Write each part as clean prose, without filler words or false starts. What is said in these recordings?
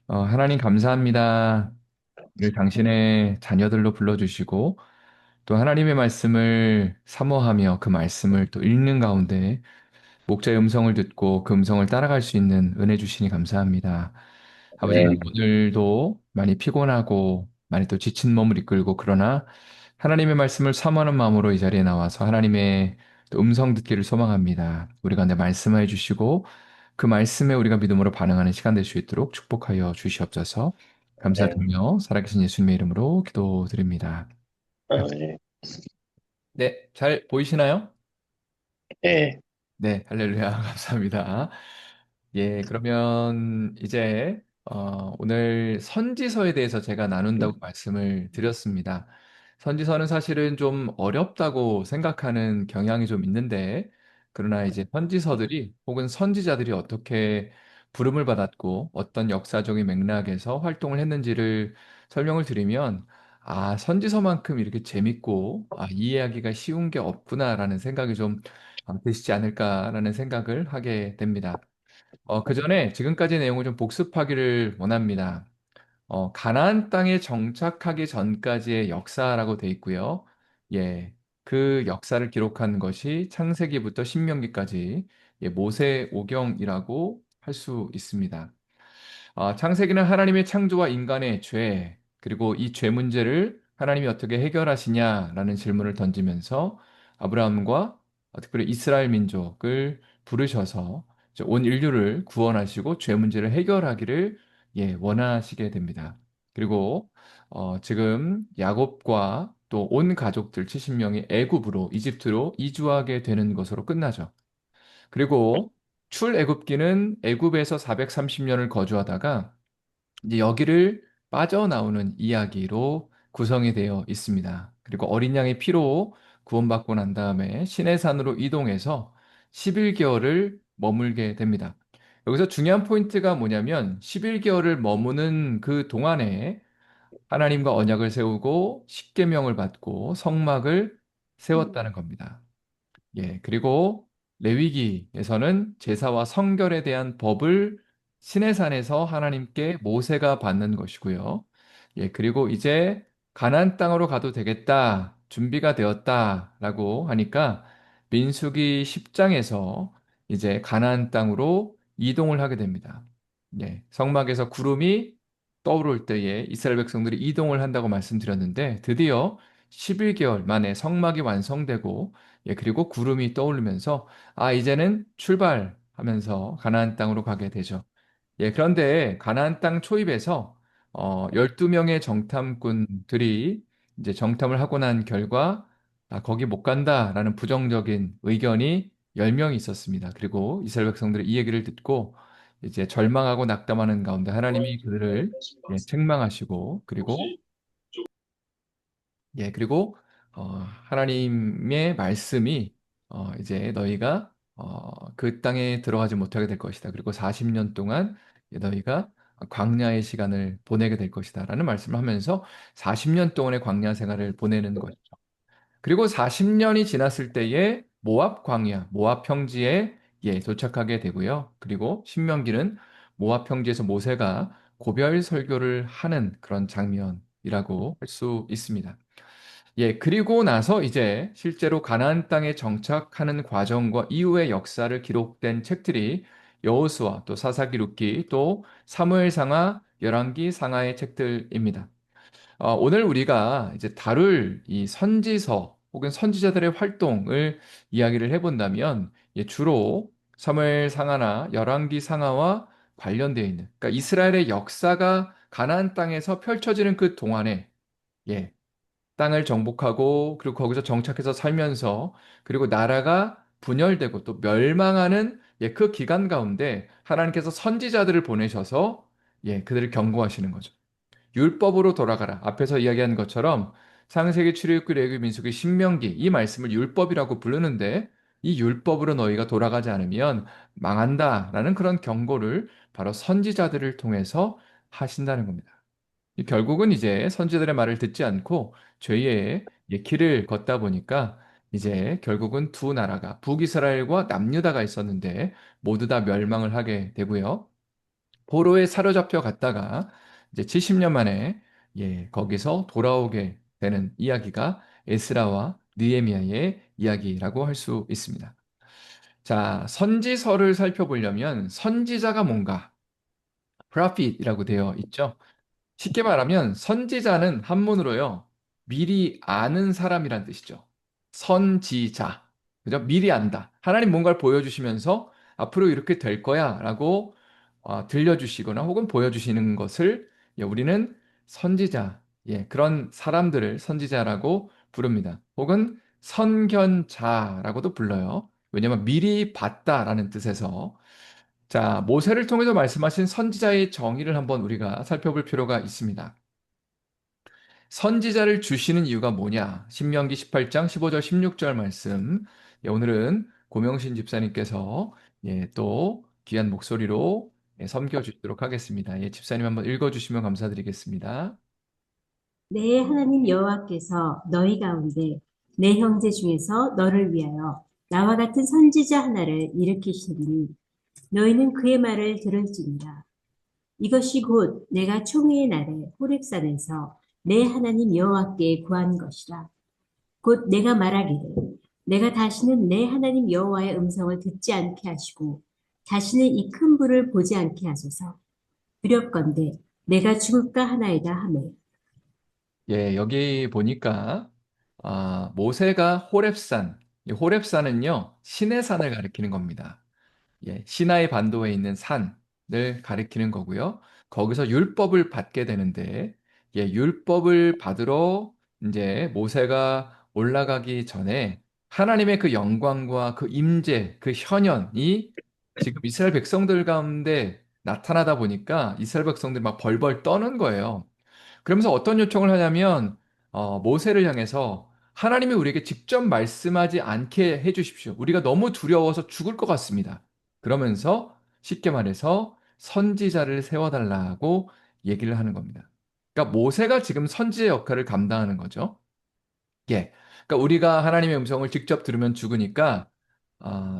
하나님 감사합니다. 늘 당신의 자녀들로 불러주시고 또 하나님의 말씀을 사모하며 그 말씀을 또 읽는 가운데 목자의 음성을 듣고 그 음성을 따라갈 수 있는 은혜 주시니 감사합니다. 아버지 하나님 네, 오늘도 많이 피곤하고 많이 또 지친 몸을 이끌고 그러나 하나님의 말씀을 사모하는 마음으로 이 자리에 나와서 하나님의 또 음성 듣기를 소망합니다. 우리가 내 말씀해 주시고 그 말씀에 우리가 믿음으로 반응하는 시간 될 수 있도록 축복하여 주시옵소서. 네, 감사드리며 살아계신 예수님의 이름으로 기도드립니다. 네, 네, 잘 보이시나요? 네, 네, 할렐루야. 감사합니다. 예, 그러면 이제 오늘 선지서에 대해서 제가 나눈다고 말씀을 드렸습니다. 선지서는 사실은 좀 어렵다고 생각하는 경향이 좀 있는데, 그러나 이제 선지서들이 혹은 선지자들이 어떻게 부름을 받았고 어떤 역사적인 맥락에서 활동을 했는지를 설명을 드리면, 아, 선지서만큼 이렇게 재밌고, 아, 이해하기가 쉬운 게 없구나라는 생각이 좀 드시지 않을까라는 생각을 하게 됩니다. 그 전에 지금까지 내용을 좀 복습하기를 원합니다. 가나안 땅에 정착하기 전까지의 역사라고 돼 있고요. 예, 그 역사를 기록한 것이 창세기부터 신명기까지 모세 오경이라고 할 수 있습니다. 창세기는 하나님의 창조와 인간의 죄, 그리고 이 죄 문제를 하나님이 어떻게 해결하시냐라는 질문을 던지면서 아브라함과 특별히 이스라엘 민족을 부르셔서 이제 온 인류를 구원하시고 죄 문제를 해결하기를 원하시게 됩니다. 그리고 지금 야곱과 또 온 가족들 70명이 애굽으로 이집트로 이주하게 되는 것으로 끝나죠. 그리고 출애굽기는 애굽에서 430년을 거주하다가 이제 여기를 빠져나오는 이야기로 구성이 되어 있습니다. 그리고 어린 양의 피로 구원받고 난 다음에 시내산으로 이동해서 11개월을 머물게 됩니다. 여기서 중요한 포인트가 뭐냐면 11개월을 머무는 그 동안에 하나님과 언약을 세우고 십계명을 받고 성막을 세웠다는 겁니다. 예, 그리고 레위기에서는 제사와 성결에 대한 법을 시내산에서 하나님께 모세가 받는 것이고요. 예, 그리고 이제 가나안 땅으로 가도 되겠다. 준비가 되었다라고 하니까 민수기 10장에서 이제 가나안 땅으로 이동을 하게 됩니다. 예, 성막에서 구름이 떠오를 때에 이스라엘 백성들이 이동을 한다고 말씀드렸는데 드디어 11개월 만에 성막이 완성되고 그리고 구름이 떠오르면서 아, 이제는 출발하면서 가나안 땅으로 가게 되죠. 예, 그런데 가나안 땅 초입에서 12명의 정탐꾼들이 이제 정탐을 하고 난 결과 아, 거기 못 간다라는 부정적인 의견이 10명이 있었습니다. 그리고 이스라엘 백성들이 이 얘기를 듣고 이제 절망하고 낙담하는 가운데 하나님이 그들을 책망하시고 그리고 하나님의 말씀이 이제 너희가 그 땅에 들어가지 못하게 될 것이다. 그리고 40년 동안 너희가 광야의 시간을 보내게 될 것이다라는 말씀을 하면서 40년 동안의 광야 생활을 보내는 것이죠. 그리고 40년이 지났을 때에 모압 광야, 모압 평지에 도착하게 되고요. 그리고 신명기는 모압 평지에서 모세가 고별 설교를 하는 그런 장면이라고 할 수 있습니다. 예, 그리고 나서 이제 실제로 가나안 땅에 정착하는 과정과 이후의 역사를 기록된 책들이 여호수아, 또 사사기록기, 또 사무엘상하, 열왕기 상하의 책들입니다. 오늘 우리가 이제 다룰 이 선지서 혹은 선지자들의 활동을 이야기를 해본다면 주로 사무엘 상하나 열왕기 상하와 관련되어 있는, 그러니까 이스라엘의 역사가 가나안 땅에서 펼쳐지는 그 동안에 예, 땅을 정복하고 그리고 거기서 정착해서 살면서 그리고 나라가 분열되고 또 멸망하는 그 기간 가운데 하나님께서 선지자들을 보내셔서 그들을 경고하시는 거죠. 율법으로 돌아가라. 앞에서 이야기한 것처럼 창세기, 출애굽기, 레위기, 민수기, 신명기 이 말씀을 율법이라고 부르는데 이 율법으로 너희가 돌아가지 않으면 망한다라는 그런 경고를 바로 선지자들을 통해서 하신다는 겁니다. 결국은 이제 선지자들의 말을 듣지 않고 죄의 길을 걷다 보니까 이제 결국은 두 나라가 북이스라엘과 남유다가 있었는데 모두 다 멸망을 하게 되고요. 포로에 사로잡혀 갔다가 이제 70년 만에 거기서 돌아오게 되는 이야기가 에스라와 느헤미야의 이야기라고 할 수 있습니다. 자, 선지서를 살펴보려면 선지자가 뭔가, prophet이라고 되어 있죠. 쉽게 말하면 선지자는 한문으로요. 미리 아는 사람이란 뜻이죠. 선지자. 그죠? 미리 안다. 하나님 뭔가를 보여주시면서 앞으로 이렇게 될 거야 라고 들려주시거나 혹은 보여주시는 것을 우리는 선지자, 그런 사람들을 선지자라고 부릅니다. 혹은 선견자라고도 불러요. 왜냐하면 미리 봤다라는 뜻에서 자, 모세를 통해서 말씀하신 선지자의 정의를 한번 우리가 살펴볼 필요가 있습니다. 선지자를 주시는 이유가 뭐냐? 신명기 18장 15절 16절 말씀. 오늘은 고명신 집사님께서 또 귀한 목소리로 섬겨 주시도록 하겠습니다. 집사님 한번 읽어 주시면 감사드리겠습니다. 내 하나님 여호와께서 너희 가운데 내 형제 중에서 너를 위하여 나와 같은 선지자 하나를 일으키시니 너희는 그의 말을 들을지니라. 이것이 곧 내가 총회의 날에 호렙산에서 내 하나님 여호와께 구한 것이라. 곧 내가 말하기를 내가 다시는 내 하나님 여호와의 음성을 듣지 않게 하시고 다시는 이 큰 불을 보지 않게 하소서. 두렵건대 내가 죽을까 하나이다 하매. 여기 보니까 모세가 호렙산, 이 호렙산은요, 신의 산을 가리키는 겁니다. 시나이 반도에 있는 산을 가리키는 거고요. 거기서 율법을 받게 되는데, 율법을 받으러 이제 모세가 올라가기 전에 하나님의 그 영광과 그 임재, 그 현현이 지금 이스라엘 백성들 가운데 나타나다 보니까 이스라엘 백성들이 막 벌벌 떠는 거예요. 그러면서 어떤 요청을 하냐면 모세를 향해서 하나님이 우리에게 직접 말씀하지 않게 해주십시오. 우리가 너무 두려워서 죽을 것 같습니다. 그러면서 쉽게 말해서 선지자를 세워달라고 얘기를 하는 겁니다. 그러니까 모세가 지금 선지의 역할을 감당하는 거죠. 그러니까 우리가 하나님의 음성을 직접 들으면 죽으니까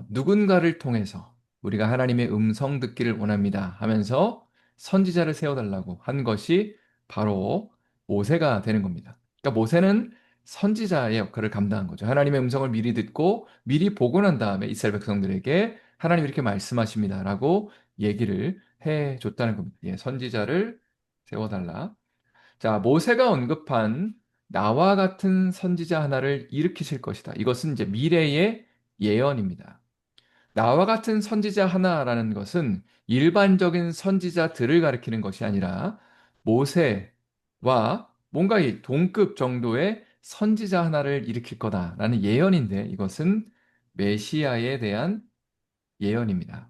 누군가를 통해서 우리가 하나님의 음성 듣기를 원합니다 하면서 선지자를 세워달라고 한 것이 바로 모세가 되는 겁니다. 그러니까 모세는 선지자의 역할을 감당한 거죠. 하나님의 음성을 미리 듣고 미리 보고 난 다음에 이스라엘 백성들에게 하나님 이렇게 말씀하십니다라고 얘기를 해 줬다는 겁니다. 선지자를 세워달라. 자, 모세가 언급한 나와 같은 선지자 하나를 일으키실 것이다. 이것은 이제 미래의 예언입니다. 나와 같은 선지자 하나라는 것은 일반적인 선지자들을 가리키는 것이 아니라 모세와 뭔가 이 동급 정도의 선지자 하나를 일으킬 거다라는 예언인데 이것은 메시아에 대한 예언입니다.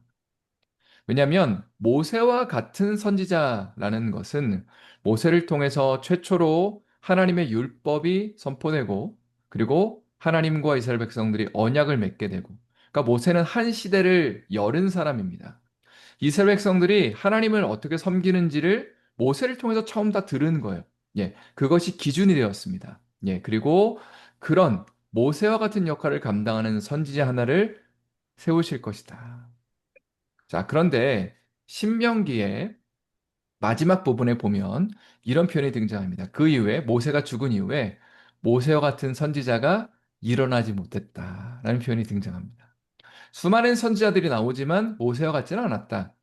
왜냐하면 모세와 같은 선지자라는 것은 모세를 통해서 최초로 하나님의 율법이 선포되고 그리고 하나님과 이스라엘 백성들이 언약을 맺게 되고 그러니까 모세는 한 시대를 열은 사람입니다. 이스라엘 백성들이 하나님을 어떻게 섬기는지를 모세를 통해서 처음 다 들은 거예요. 그것이 기준이 되었습니다. 그리고 그런 모세와 같은 역할을 감당하는 선지자 하나를 세우실 것이다. 자, 그런데 신명기의 마지막 부분에 보면 이런 표현이 등장합니다. 그 이후에 모세가 죽은 이후에 모세와 같은 선지자가 일어나지 못했다라는 표현이 등장합니다. 수많은 선지자들이 나오지만 모세와 같지는 않았다.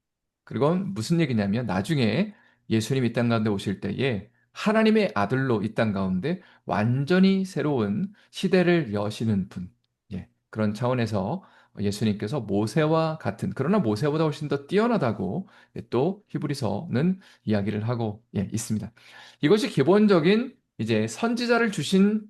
그건 무슨 얘기냐면 나중에 예수님 이 땅 가운데 오실 때에 하나님의 아들로 이 땅 가운데 완전히 새로운 시대를 여시는 분. 그런 차원에서 예수님께서 모세와 같은 그러나 모세보다 훨씬 더 뛰어나다고 또 히브리서는 이야기를 하고 있습니다. 이것이 기본적인 이제 선지자를 주신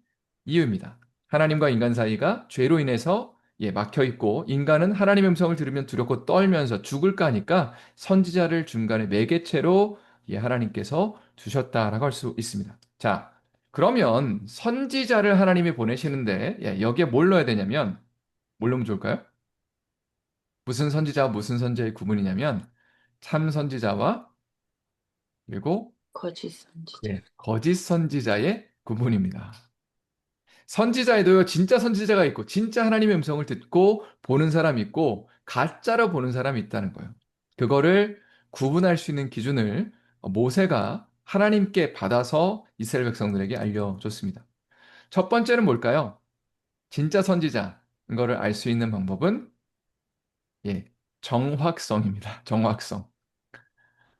이유입니다. 하나님과 인간 사이가 죄로 인해서 막혀 있고 인간은 하나님의 음성을 들으면 두렵고 떨면서 죽을까 하니까 선지자를 중간에 매개체로 하나님께서 주셨다라고 할 수 있습니다. 자, 그러면 선지자를 하나님이 보내시는데 여기에 뭘 넣어야 되냐면 뭘 넣으면 좋을까요? 무슨 선지자와 무슨 선지자의 구분이냐면 참 선지자와 그리고 거짓 선지자. 거짓 선지자의 구분입니다. 선지자에도요, 진짜 선지자가 있고, 진짜 하나님의 음성을 듣고 보는 사람이 있고, 가짜로 보는 사람이 있다는 거예요. 그거를 구분할 수 있는 기준을 모세가 하나님께 받아서 이스라엘 백성들에게 알려줬습니다. 첫 번째는 뭘까요? 진짜 선지자인 거를 알 수 있는 방법은 예, 정확성입니다. 정확성.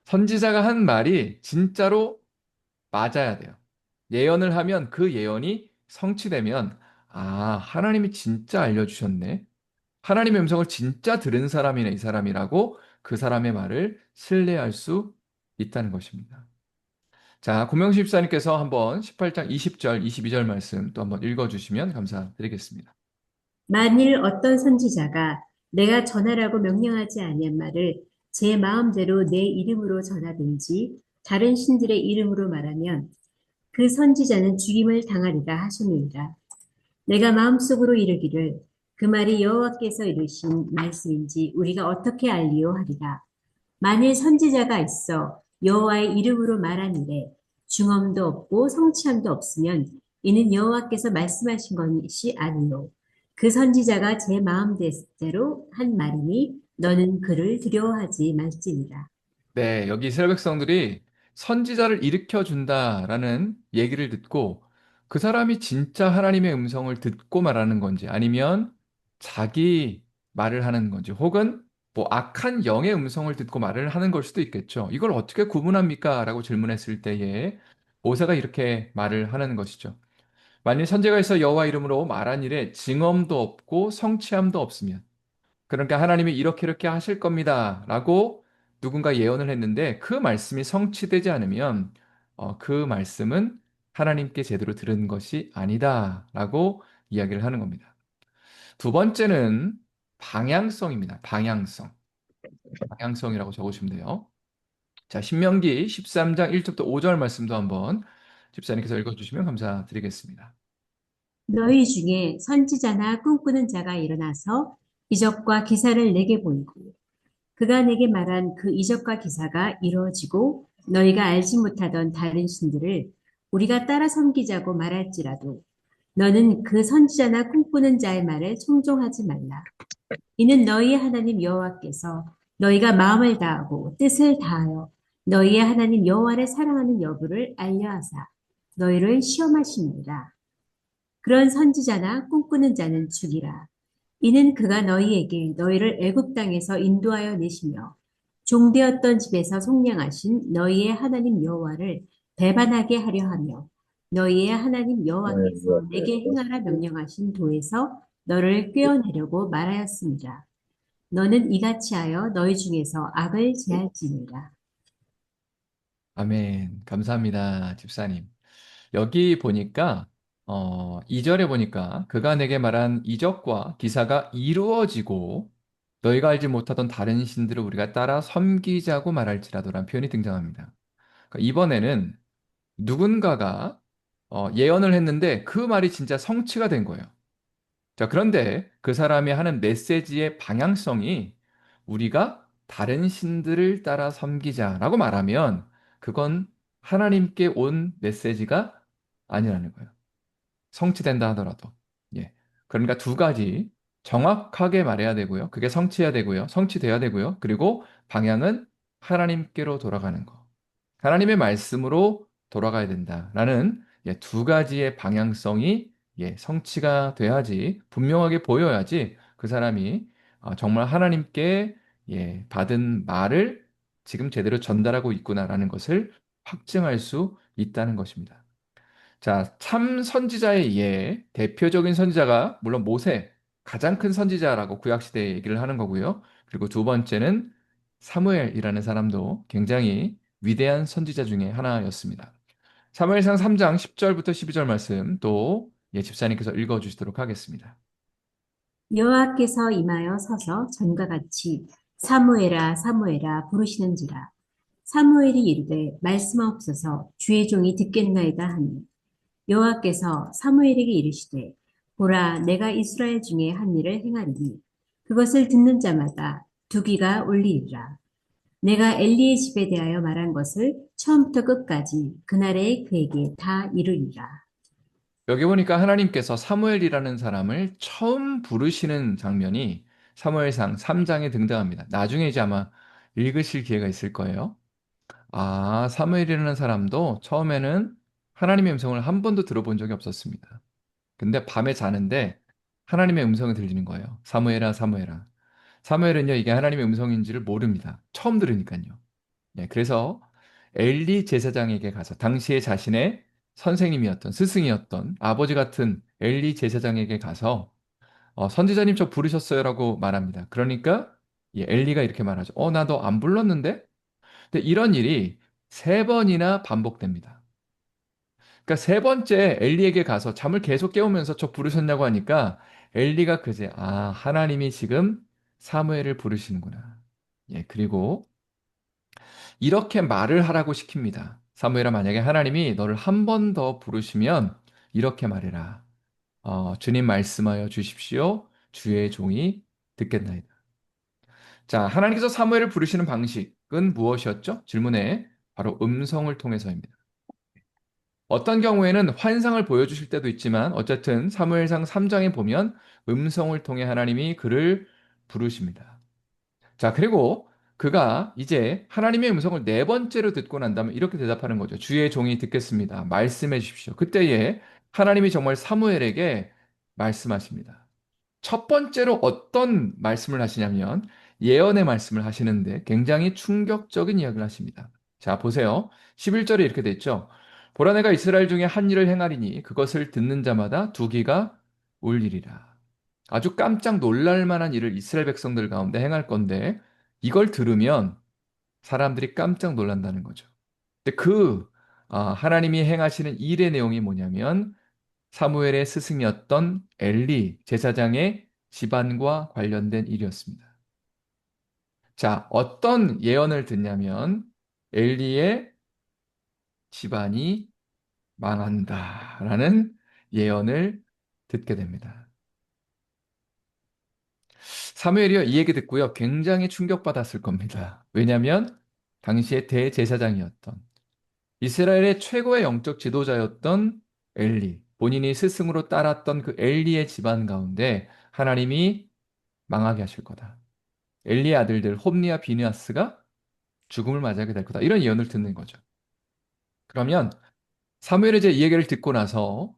선지자가 한 말이 진짜로 맞아야 돼요. 예언을 하면 그 예언이 성취되면 아, 하나님이 진짜 알려주셨네. 하나님의 음성을 진짜 들은 사람이네, 이 사람이라고 그 사람의 말을 신뢰할 수 있다는 것입니다. 자, 고명식 집사님께서 한번 18장 20절, 22절 말씀 또 한번 읽어주시면 감사드리겠습니다. 만일 어떤 선지자가 내가 전하라고 명령하지 아니한 말을 제 마음대로 내 이름으로 전하든지 다른 신들의 이름으로 말하면 그 선지자는 죽임을 당하리라 하셨느니라. 내가 마음속으로 이르기를 그 말이 여호와께서 이르신 말씀인지 우리가 어떻게 알리요 하리라. 만일 선지자가 있어 여호와의 이름으로 말한 일에 중엄도 없고 성취함도 없으면 이는 여호와께서 말씀하신 것이 아니요 그 선지자가 제 마음대로 한 말이니 너는 그를 두려워하지 말지니라. 네, 여기 이스라엘 백성들이 선지자를 일으켜 준다라는 얘기를 듣고 그 사람이 진짜 하나님의 음성을 듣고 말하는 건지 아니면 자기 말을 하는 건지 혹은 뭐 악한 영의 음성을 듣고 말을 하는 걸 수도 있겠죠. 이걸 어떻게 구분합니까? 라고 질문했을 때에 모세가 이렇게 말을 하는 것이죠. 만일 선지자가 있어 여호와 이름으로 말한 일에 증언도 없고 성취함도 없으면 그러니까 하나님이 이렇게 이렇게 하실 겁니다. 라고 누군가 예언을 했는데 그 말씀이 성취되지 않으면 그 말씀은 하나님께 제대로 들은 것이 아니다. 라고 이야기를 하는 겁니다. 두 번째는 방향성입니다. 방향성. 방향성이라고 적으시면 돼요. 자, 신명기 13장 1절부터 5절 말씀도 한번 집사님께서 읽어주시면 감사드리겠습니다. 너희 중에 선지자나 꿈꾸는 자가 일어나서 이적과 기사를 내게 보이고 그가 내게 말한 그 이적과 기사가 이루어지고 너희가 알지 못하던 다른 신들을 우리가 따라 섬기자고 말할지라도 너는 그 선지자나 꿈꾸는 자의 말에 청종하지 말라. 이는 너희의 하나님 여호와께서 너희가 마음을 다하고 뜻을 다하여 너희의 하나님 여호와를 사랑하는 여부를 알려하사 너희를 시험하십니다. 그런 선지자나 꿈꾸는 자는 죽이라. 이는 그가 너희에게 너희를 애굽 땅에서 인도하여 내시며 종되었던 집에서 속량하신 너희의 하나님 여호와를 배반하게 하려 하며 너희의 하나님 여호와께서 내게 행하라 명령하신 도에서 너를 꿰어내려고 말하였습니다. 너는 이같이 하여 너희 중에서 악을 제할지니라. 아멘. 감사합니다, 집사님. 여기 보니까 2절에 보니까 그가 내게 말한 이적과 기사가 이루어지고 너희가 알지 못하던 다른 신들을 우리가 따라 섬기자고 말할지라도라는 표현이 등장합니다. 그러니까 이번에는 누군가가 예언을 했는데 그 말이 진짜 성취가 된 거예요. 자, 그런데 그 사람이 하는 메시지의 방향성이 우리가 다른 신들을 따라 섬기자라고 말하면 그건 하나님께 온 메시지가 아니라는 거예요. 성취된다 하더라도. 예. 그러니까 두 가지 정확하게 말해야 되고요. 그게 성취해야 되고요. 성취돼야 되고요. 그리고 방향은 하나님께로 돌아가는 거. 하나님의 말씀으로 돌아가야 된다라는 두 가지의 방향성이 성취가 돼야지 분명하게 보여야지 그 사람이 정말 하나님께 받은 말을 지금 제대로 전달하고 있구나라는 것을 확증할 수 있다는 것입니다. 자, 참 선지자의 대표적인 선지자가 물론 모세, 가장 큰 선지자라고 구약시대에 얘기를 하는 거고요. 그리고 두 번째는 사무엘이라는 사람도 굉장히 위대한 선지자 중에 하나였습니다. 사무엘상 3장 10절부터 12절 말씀 또 집사님께서 읽어주시도록 하겠습니다. 여호와께서 임하여 서서 전과 같이 사무엘아 사무엘아 부르시는지라. 사무엘이 이르되 말씀하옵소서 주의 종이 듣겠나이다 하니 여호와께서 사무엘에게 이르시되 보라 내가 이스라엘 중에 한 일을 행하리니 그것을 듣는 자마다 두 귀가 울리리라. 내가 엘리의 집에 대하여 말한 것을 처음부터 끝까지 그날에 그에게 다 이르리라. 여기 보니까 하나님께서 사무엘이라는 사람을 처음 부르시는 장면이 사무엘상 3장에 등장합니다. 나중에 이제 아마 읽으실 기회가 있을 거예요. 아, 사무엘이라는 사람도 처음에는 하나님의 음성을 한 번도 들어본 적이 없었습니다. 근데 밤에 자는데 하나님의 음성이 들리는 거예요. 사무엘아, 사무엘아. 사무엘은요, 이게 하나님의 음성인지를 모릅니다. 처음 들으니까요. 네, 그래서 엘리 제사장에게 가서 당시에 자신의 선생님이었던 스승이었던 아버지 같은 엘리 제사장에게 가서 선지자님 저 부르셨어요라고 말합니다. 그러니까 엘리가 이렇게 말하죠. 나 너 안 불렀는데? 근데 이런 일이 세 번이나 반복됩니다. 그러니까 세 번째 엘리에게 가서 잠을 계속 깨우면서 저 부르셨냐고 하니까 엘리가 그제 하나님이 지금 사무엘을 부르시는구나. 예, 그리고 이렇게 말을 하라고 시킵니다. 사무엘아, 만약에 하나님이 너를 한 번 더 부르시면 이렇게 말해라. 주님 말씀하여 주십시오. 주의 종이 듣겠나이다. 자, 하나님께서 사무엘을 부르시는 방식은 무엇이었죠? 질문에 바로 음성을 통해서입니다. 어떤 경우에는 환상을 보여주실 때도 있지만 어쨌든 사무엘상 3장에 보면 음성을 통해 하나님이 그를 부르십니다. 자, 그리고 그가 이제 하나님의 음성을 네 번째로 듣고 난 다음에 이렇게 대답하는 거죠. 주의 종이 듣겠습니다. 말씀해 주십시오. 그때에 하나님이 정말 사무엘에게 말씀하십니다. 첫 번째로 어떤 말씀을 하시냐면 예언의 말씀을 하시는데 굉장히 충격적인 이야기를 하십니다. 자, 보세요. 11절에 이렇게 돼 있죠. 보라, 내가 이스라엘 중에 한 일을 행하리니 그것을 듣는 자마다 두 귀가 울리리라. 아주 깜짝 놀랄 만한 일을 이스라엘 백성들 가운데 행할 건데 이걸 들으면 사람들이 깜짝 놀란다는 거죠. 근데 하나님이 행하시는 일의 내용이 뭐냐면 사무엘의 스승이었던 엘리 제사장의 집안과 관련된 일이었습니다. 자, 어떤 예언을 듣냐면 엘리의 집안이 망한다라는 예언을 듣게 됩니다. 사무엘이요, 이 얘기 듣고요, 굉장히 충격받았을 겁니다. 왜냐하면 당시에 대제사장이었던 이스라엘의 최고의 영적 지도자였던 엘리, 본인이 스승으로 따랐던 그 엘리의 집안 가운데 하나님이 망하게 하실 거다. 엘리의 아들들 홈리와 비느하스가 죽음을 맞이하게 될 거다. 이런 예언을 듣는 거죠. 그러면 사무엘이 이제 이 얘기를 듣고 나서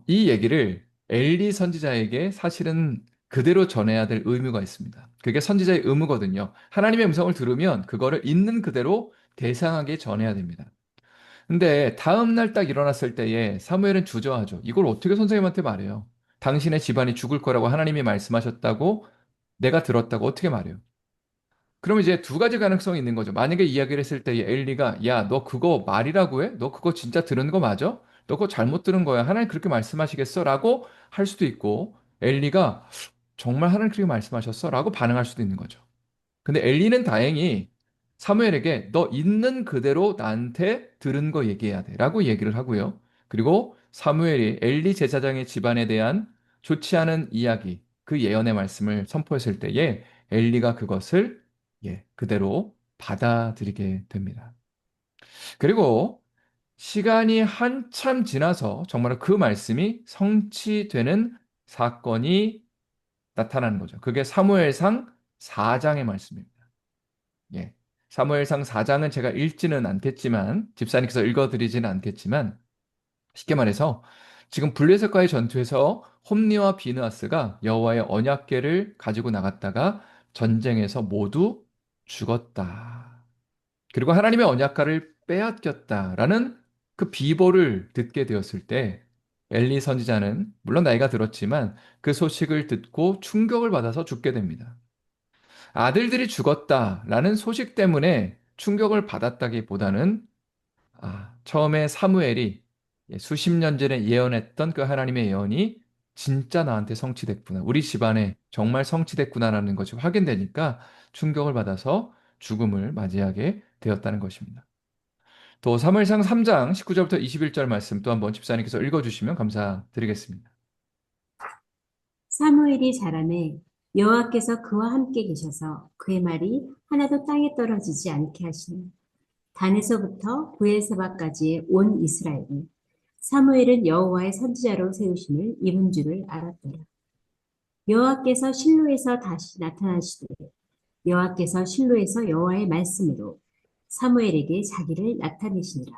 이 얘기를 엘리 선지자에게 사실은 그대로 전해야 될 의무가 있습니다. 그게 선지자의 의무거든요. 하나님의 음성을 들으면 그거를 있는 그대로 대상하게 전해야 됩니다. 근데 다음 날 딱 일어났을 때에 사무엘은 주저하죠. 이걸 어떻게 선생님한테 말해요? 당신의 집안이 죽을 거라고 하나님이 말씀하셨다고 내가 들었다고 어떻게 말해요? 그럼 이제 두 가지 가능성이 있는 거죠. 만약에 이야기를 했을 때 엘리가 야, 너 그거 말이라고 해? 너 그거 진짜 들은 거 맞아? 너 그거 잘못 들은 거야. 하나님 그렇게 말씀하시겠어? 라고 할 수도 있고 엘리가 정말 하나님 그렇게 말씀하셨어? 라고 반응할 수도 있는 거죠. 근데 엘리는 다행히 사무엘에게 너 있는 그대로 나한테 들은 거 얘기해야 돼. 라고 얘기를 하고요. 그리고 사무엘이 엘리 제사장의 집안에 대한 좋지 않은 이야기, 그 예언의 말씀을 선포했을 때에 엘리가 그것을 그대로 받아들이게 됩니다. 그리고 시간이 한참 지나서 정말 그 말씀이 성취되는 사건이 나타나는 거죠. 그게 사무엘상 4장의 말씀입니다. 예. 사무엘상 4장은 제가 읽지는 않겠지만, 집사님께서 읽어드리지는 않겠지만, 쉽게 말해서 지금 블레셋과의 전투에서 홈리와 비느하스가 여호와의 언약궤를 가지고 나갔다가 전쟁에서 모두 죽었다. 그리고 하나님의 언약궤를 빼앗겼다라는 그 비보를 듣게 되었을 때 엘리 선지자는 물론 나이가 들었지만 그 소식을 듣고 충격을 받아서 죽게 됩니다. 아들들이 죽었다라는 소식 때문에 충격을 받았다기보다는 처음에 사무엘이 수십 년 전에 예언했던 그 하나님의 예언이 진짜 나한테 성취됐구나. 우리 집안에 정말 성취됐구나라는 것이 확인되니까 충격을 받아서 죽음을 맞이하게 되었다는 것입니다. 또 사무엘상 3장 19절부터 21절 말씀 또 한번 집사님께서 읽어주시면 감사드리겠습니다. 사무엘이 자라매 여호와께서 그와 함께 계셔서 그의 말이 하나도 땅에 떨어지지 않게 하시니 단에서부터 브엘세바까지의 온 이스라엘이 사무엘은 여호와의 선지자로 세우심을 입은 줄을 알았더라. 여호와께서 실로에서 다시 나타나시되 여호와께서 실로에서 여호와의 말씀으로 사무엘에게 자기를 나타내시니라.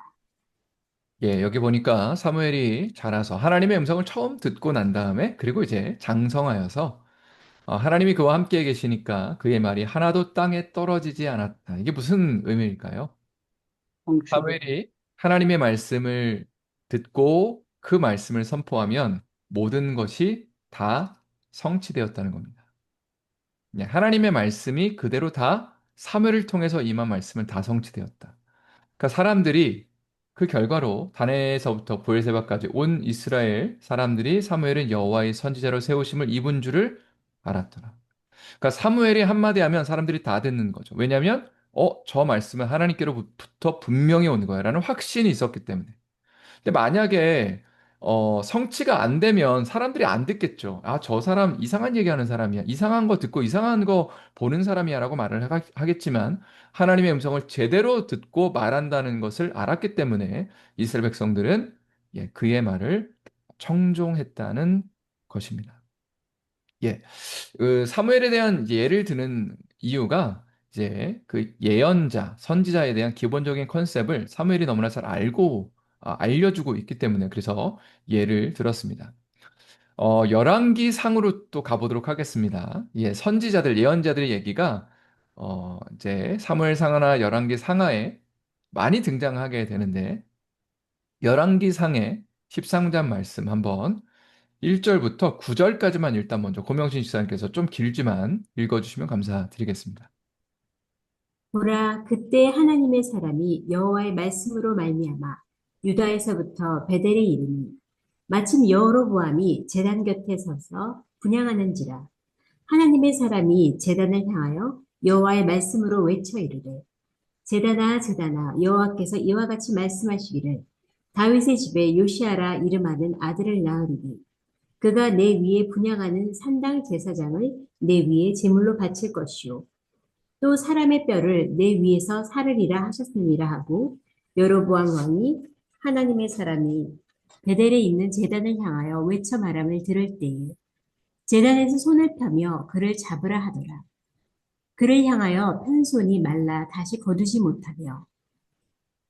예, 여기 보니까 사무엘이 자라서 하나님의 음성을 처음 듣고 난 다음에 그리고 이제 장성하여서 하나님이 그와 함께 계시니까 그의 말이 하나도 땅에 떨어지지 않았다. 이게 무슨 의미일까요? 성취되고. 사무엘이 하나님의 말씀을 듣고 그 말씀을 선포하면 모든 것이 다 성취되었다는 겁니다. 예, 하나님의 말씀이 그대로 다 사무엘을 통해서 임한 말씀은 다 성취되었다. 그러니까 사람들이 그 결과로 다네에서부터 브엘세바까지 온 이스라엘 사람들이 사무엘은 여호와의 선지자로 세우심을 입은 줄을 알았더라. 그러니까 사무엘이 한마디 하면 사람들이 다 듣는 거죠. 왜냐하면 저 말씀은 하나님께로부터 분명히 온 거야라는 확신이 있었기 때문에. 근데 만약에 성취가 안 되면 사람들이 안 듣겠죠. 아, 저 사람 이상한 얘기하는 사람이야. 이상한 거 듣고 이상한 거 보는 사람이야라고 말을 하겠지만 하나님의 음성을 제대로 듣고 말한다는 것을 알았기 때문에 이스라엘 백성들은 예, 그의 말을 청종했다는 것입니다. 예. 그 사무엘에 대한 이제 예를 드는 이유가 이제 그 예언자, 선지자에 대한 기본적인 컨셉을 사무엘이 너무나 잘 알려주고 있기 때문에 그래서 예를 들었습니다. 열왕기 상으로 또 가보도록 하겠습니다. 예, 선지자들, 예언자들의 얘기가 이제 사무엘 상하나 열왕기 상하에 많이 등장하게 되는데 열왕기 상의 13장 말씀 한번 1절부터 9절까지만 일단 먼저 고명신 집사님께서 좀 길지만 읽어주시면 감사드리겠습니다. 보라, 그때 하나님의 사람이 여호와의 말씀으로 말미암아 유다에서부터 베델에 이르니 마침 여로보암이 제단 곁에 서서 분향하는지라. 하나님의 사람이 제단을 향하여 여호와의 말씀으로 외쳐 이르되 제단아 제단아 여호와께서 이와 같이 말씀하시기를 다윗의 집에 요시아라 이름하는 아들을 낳으리니 그가 내 위에 분향하는 산당 제사장을 내 위에 제물로 바칠 것이요 또 사람의 뼈를 내 위에서 사르리라 하셨느니라 하고 여로보암 왕이 하나님의 사람이 베델에 있는 제단을 향하여 외쳐 말함을 들을 때에 제단에서 손을 펴며 그를 잡으라 하더라. 그를 향하여 편 손이 말라 다시 거두지 못하며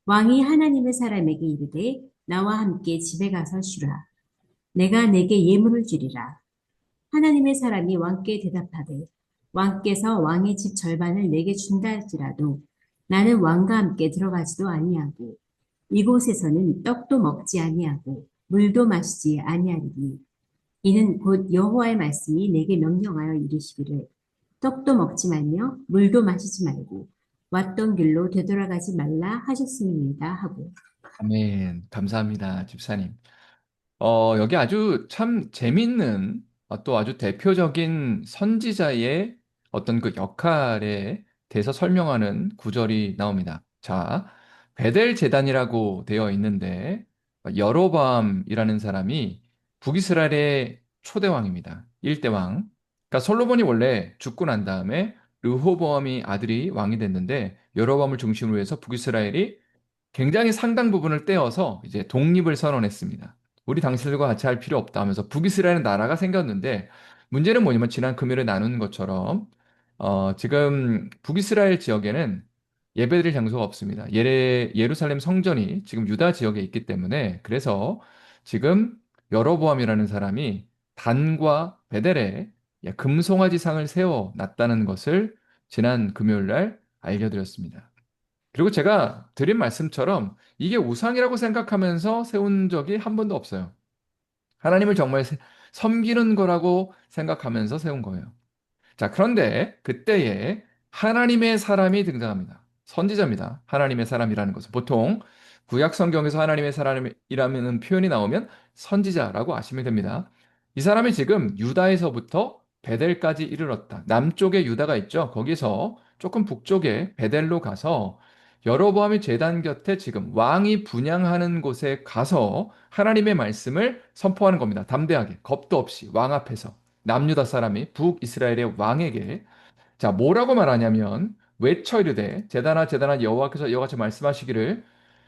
왕이 하나님의 사람에게 이르되 나와 함께 집에 가서 쉬라. 내가 내게 예물을 주리라. 하나님의 사람이 왕께 대답하되 왕께서 왕의 집 절반을 내게 준다 할지라도 나는 왕과 함께 들어가지도 아니하고 이곳에서는 떡도 먹지 아니하고 물도 마시지 아니하리니 이는 곧 여호와의 말씀이 내게 명령하여 이르시기를 떡도 먹지 말며 물도 마시지 말고 왔던 길로 되돌아가지 말라 하셨습니다 하고 아멘. 감사합니다, 집사님. 여기 아주 참 재밌는 또 아주 대표적인 선지자의 어떤 그 역할에 대해서 설명하는 구절이 나옵니다. 자, 베델 제단이라고 되어 있는데 여로보암이라는 사람이 북이스라엘의 초대왕입니다. 1대 왕. 그러니까 솔로몬이 원래 죽고 난 다음에 르호보암이 아들이 왕이 됐는데 여로보암을 중심으로 해서 북이스라엘이 굉장히 상당 부분을 떼어서 이제 독립을 선언했습니다. 우리 당신들과 같이 할 필요 없다 하면서 북이스라엘은 나라가 생겼는데 문제는 뭐냐면 지난 금요일에 나눈 것처럼 지금 북이스라엘 지역에는 예배드릴 장소가 없습니다. 예루살렘 성전이 지금 유다 지역에 있기 때문에 그래서 지금 여로보암이라는 사람이 단과 베델에 금송아지상을 세워 놨다는 것을 지난 금요일 날 알려드렸습니다. 그리고 제가 드린 말씀처럼 이게 우상이라고 생각하면서 세운 적이 한 번도 없어요. 하나님을 정말 섬기는 거라고 생각하면서 세운 거예요. 자, 그런데 그때에 하나님의 사람이 등장합니다. 선지자입니다. 하나님의 사람이라는 것은 보통 구약 성경에서 하나님의 사람이라는 표현이 나오면 선지자라고 아시면 됩니다. 이 사람이 지금 유다에서부터 베델까지 이르렀다. 남쪽에 유다가 있죠. 거기서 조금 북쪽에 베델로 가서 여로보암이 제단 곁에 지금 왕이 분향하는 곳에 가서 하나님의 말씀을 선포하는 겁니다. 담대하게 겁도 없이 왕 앞에서. 남유다 사람이 북이스라엘의 왕에게 자 뭐라고 말하냐면 외쳐 이르되 제단아 여호와께서 이와 같이 말씀하시기를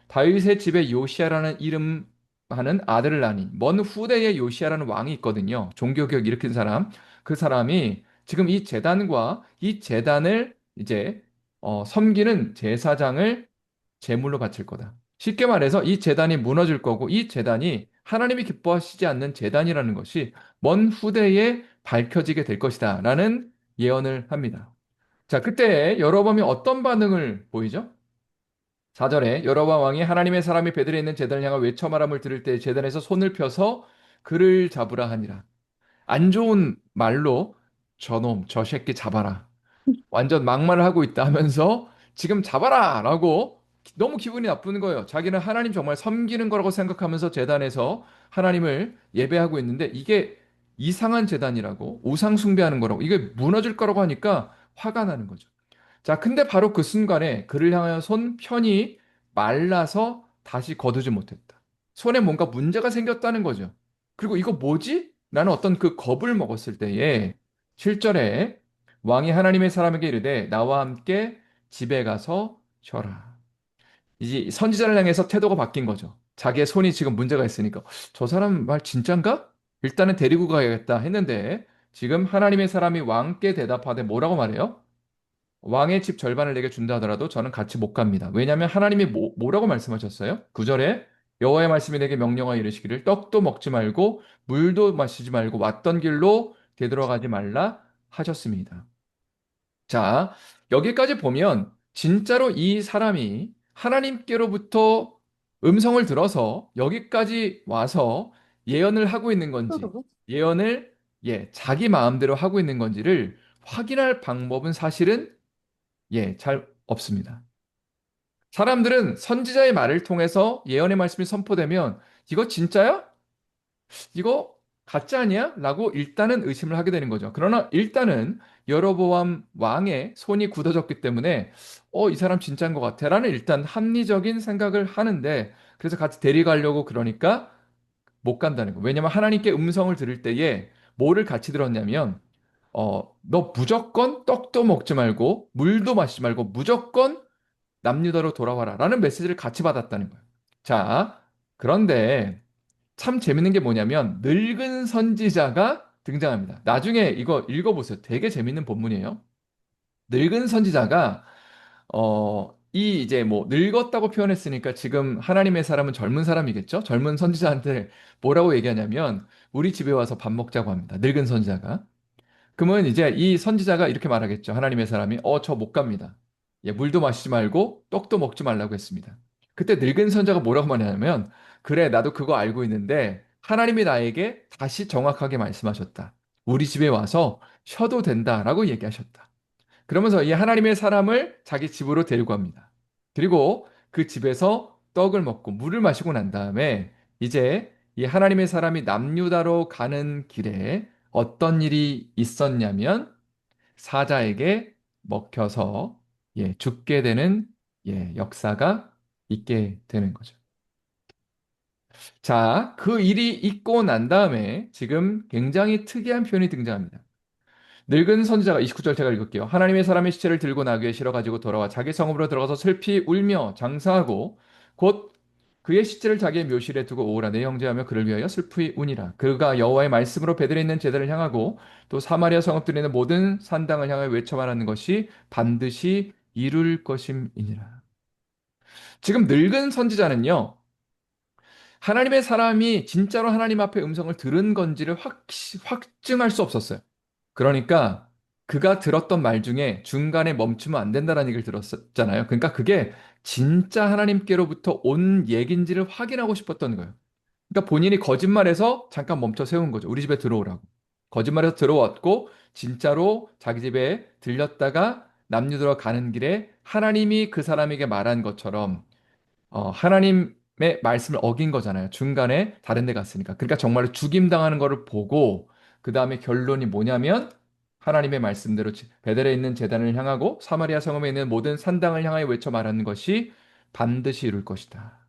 다윗의 집에 요시아라는 이름 하는 아들을 낳으니 먼 후대에 요시아라는 왕이 있거든요. 종교개혁 일으킨 사람 그 사람이 지금 이 제단과 이 제단을 이제 섬기는 제사장을 제물로 바칠 거다. 쉽게 말해서 이 제단이 무너질 거고 이 제단이 하나님이 기뻐하시지 않는 제단이라는 것이 먼 후대에 밝혀지게 될 것이다. 라는 예언을 합니다. 자, 그때 여로보암이 어떤 반응을 보이죠? 4절에 여로보암 왕이 하나님의 사람이 베들레에 있는 제단을 향하여 외쳐 말함을 들을 때 제단에서 손을 펴서 그를 잡으라 하니라. 안 좋은 말로 저놈, 저 새끼 잡아라. 완전 막말을 하고 있다 하면서 지금 잡아라! 라고 너무 기분이 나쁜 거예요. 자기는 하나님 정말 섬기는 거라고 생각하면서 제단에서 하나님을 예배하고 있는데 이게 이상한 제단이라고 우상 숭배하는 거라고 이게 무너질 거라고 하니까 화가 나는 거죠. 자, 근데 바로 그 순간에 그를 향하여 손 편이 말라서 다시 거두지 못했다. 손에 뭔가 문제가 생겼다는 거죠. 그리고 이거 뭐지? 나는 어떤 그 겁을 먹었을 때에 7절에 왕이 하나님의 사람에게 이르되 나와 함께 집에 가서 쉬어라. 이제 선지자를 향해서 태도가 바뀐 거죠. 자기의 손이 지금 문제가 있으니까 저 사람 말 진짠가? 일단은 데리고 가야겠다 했는데 지금 하나님의 사람이 왕께 대답하되 뭐라고 말해요? 왕의 집 절반을 내게 준다 하더라도 저는 같이 못 갑니다. 왜냐하면 하나님이 뭐라고 말씀하셨어요? 9절에 여호와의 말씀이 내게 명령하여 이르시기를 떡도 먹지 말고 물도 마시지 말고 왔던 길로 되돌아가지 말라 하셨습니다. 자, 여기까지 보면 진짜로 이 사람이 하나님께로부터 음성을 들어서 여기까지 와서 예언을 하고 있는 건지, 예언을 자기 마음대로 하고 있는 건지를 확인할 방법은 사실은 잘 없습니다. 사람들은 선지자의 말을 통해서 예언의 말씀이 선포되면 이거 진짜야? 이거 가짜 아니야? 라고 일단은 의심을 하게 되는 거죠. 그러나 일단은 여로보암 왕의 손이 굳어졌기 때문에 이 사람 진짜인 것 같아 라는 일단 합리적인 생각을 하는데 그래서 같이 데려가려고 그러니까 못 간다는 거예요. 왜냐면 하나님께 음성을 들을 때에 뭐를 같이 들었냐면 너 무조건 떡도 먹지 말고 물도 마시지 말고 무조건 남유다로 돌아와라 라는 메시지를 같이 받았다는 거예요. 자, 그런데 참 재밌는 게 뭐냐면 늙은 선지자가 등장합니다. 나중에 이거 읽어보세요. 되게 재밌는 본문이에요. 늙은 선지자가 이 이제 뭐 늙었다고 표현했으니까 지금 하나님의 사람은 젊은 사람이겠죠? 젊은 선지자한테 뭐라고 얘기하냐면 우리 집에 와서 밥 먹자고 합니다. 늙은 선지자가. 그러면 이제 이 선지자가 이렇게 말하겠죠. 하나님의 사람이, 저 못 갑니다. 물도 마시지 말고 떡도 먹지 말라고 했습니다. 그때 늙은 선자가 뭐라고 말하냐면, 그래, 나도 그거 알고 있는데, 하나님이 나에게 다시 정확하게 말씀하셨다. 우리 집에 와서 쉬어도 된다라고 얘기하셨다. 그러면서 이 하나님의 사람을 자기 집으로 데리고 갑니다. 그리고 그 집에서 떡을 먹고 물을 마시고 난 다음에 이제 이 하나님의 사람이 남유다로 가는 길에 어떤 일이 있었냐면 사자에게 먹혀서 죽게 되는 역사가 있게 되는 거죠. 자, 그 일이 있고 난 다음에 지금 굉장히 특이한 표현이 등장합니다. 늙은 선지자가 29절 제가 읽을게요. 하나님의 사람의 시체를 들고 나귀에 실어 가지고 돌아와 자기 성읍으로 들어가서 슬피 울며 장사하고 곧 그의 시체를 자기의 묘실에 두고 오라 내 형제하며 그를 위하여 슬프이 우니라. 그가 여호와의 말씀으로 베들에 있는 제단을 향하고 또 사마리아 성읍들에 있는 모든 산당을 향하여 외쳐 말하는 것이 반드시 이룰 것임이니라. 지금 늙은 선지자는요. 하나님의 사람이 진짜로 하나님 앞에 음성을 들은 건지를 확증할 수 없었어요. 그러니까 그가 들었던 말 중에 중간에 멈추면 안 된다는 얘기를 들었잖아요. 그러니까 그게 진짜 하나님께로부터 온 얘기인지를 확인하고 싶었던 거예요. 그러니까 본인이 거짓말해서 잠깐 멈춰 세운 거죠. 우리 집에 들어오라고. 거짓말해서 들어왔고 진짜로 자기 집에 들렸다가 남유다로 가는 길에 하나님이 그 사람에게 말한 것처럼 하나님의 말씀을 어긴 거잖아요. 중간에 다른 데 갔으니까. 그러니까 정말로 죽임당하는 거를 보고 그 다음에 결론이 뭐냐면 하나님의 말씀대로 베델에 있는 제단을 향하고 사마리아 성읍에 있는 모든 산당을 향하여 외쳐 말하는 것이 반드시 이룰 것이다.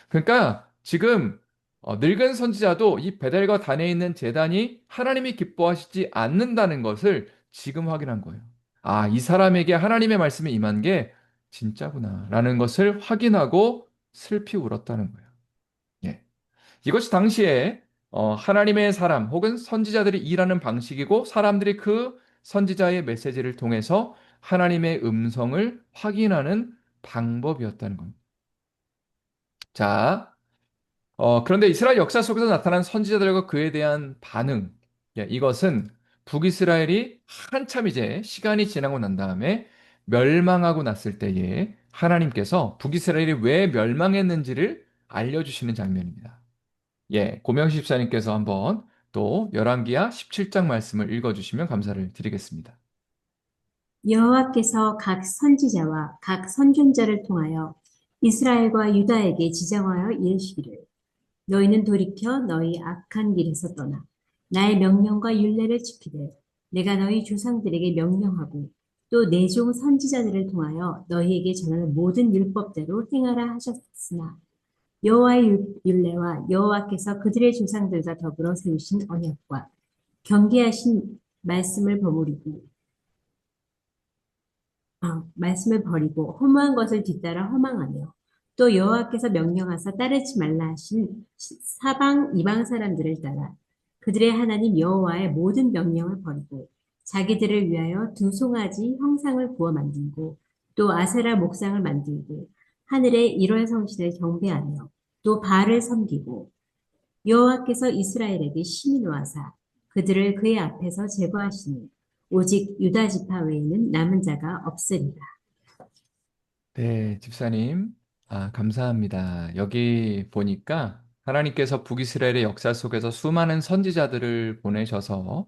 그러니까 지금 늙은 선지자도 이 베델과 단에 있는 제단이 하나님이 기뻐하시지 않는다는 것을 지금 확인한 거예요. 아, 이 사람에게 하나님의 말씀이 임한 게 진짜구나라는 것을 확인하고 슬피 울었다는 거예요. 예. 이것이 당시에 하나님의 사람 혹은 선지자들이 일하는 방식이고 사람들이 그 선지자의 메시지를 통해서 하나님의 음성을 확인하는 방법이었다는 겁니다. 자, 그런데 이스라엘 역사 속에서 나타난 선지자들과 그에 대한 반응, 예, 이것은 북이스라엘이 한참 이제 시간이 지나고 난 다음에 멸망하고 났을 때에 하나님께서 북이스라엘이 왜 멸망했는지를 알려주시는 장면입니다. 예, 고명식 집사님께서 한번 또 열왕기하 17장 말씀을 읽어주시면 감사를 드리겠습니다. 여호와께서 각 선지자와 각 선견자를 통하여 이스라엘과 유다에게 지정하여 이르시기를 너희는 돌이켜 너희 악한 길에서 떠나 나의 명령과 율례를 지키되 내가 너희 조상들에게 명령하고 또 내 종 선지자들을 통하여 너희에게 전하는 모든 율법대로 행하라 하셨으나 여호와의 율례와 여호와께서 그들의 조상들과 더불어 세우신 언약과 경계하신 말씀을 버리고 허무한 것을 뒤따라 허망하며 또 여호와께서 명령하사 따르지 말라 하신 사방 이방 사람들을 따라 그들의 하나님 여호와의 모든 명령을 버리고 자기들을 위하여 두 송아지 형상을 구워 만들고 또 아세라 목상을 만들고 하늘의 일월 성신을 경배하며 또 바알을 섬기고 여호와께서 이스라엘에게 심히 노하사 그들을 그의 앞에서 제거하시니 오직 유다 지파 외에는 남은 자가 없으리라. 네, 집사님. 감사합니다. 여기 보니까 하나님께서 북이스라엘의 역사 속에서 수많은 선지자들을 보내셔서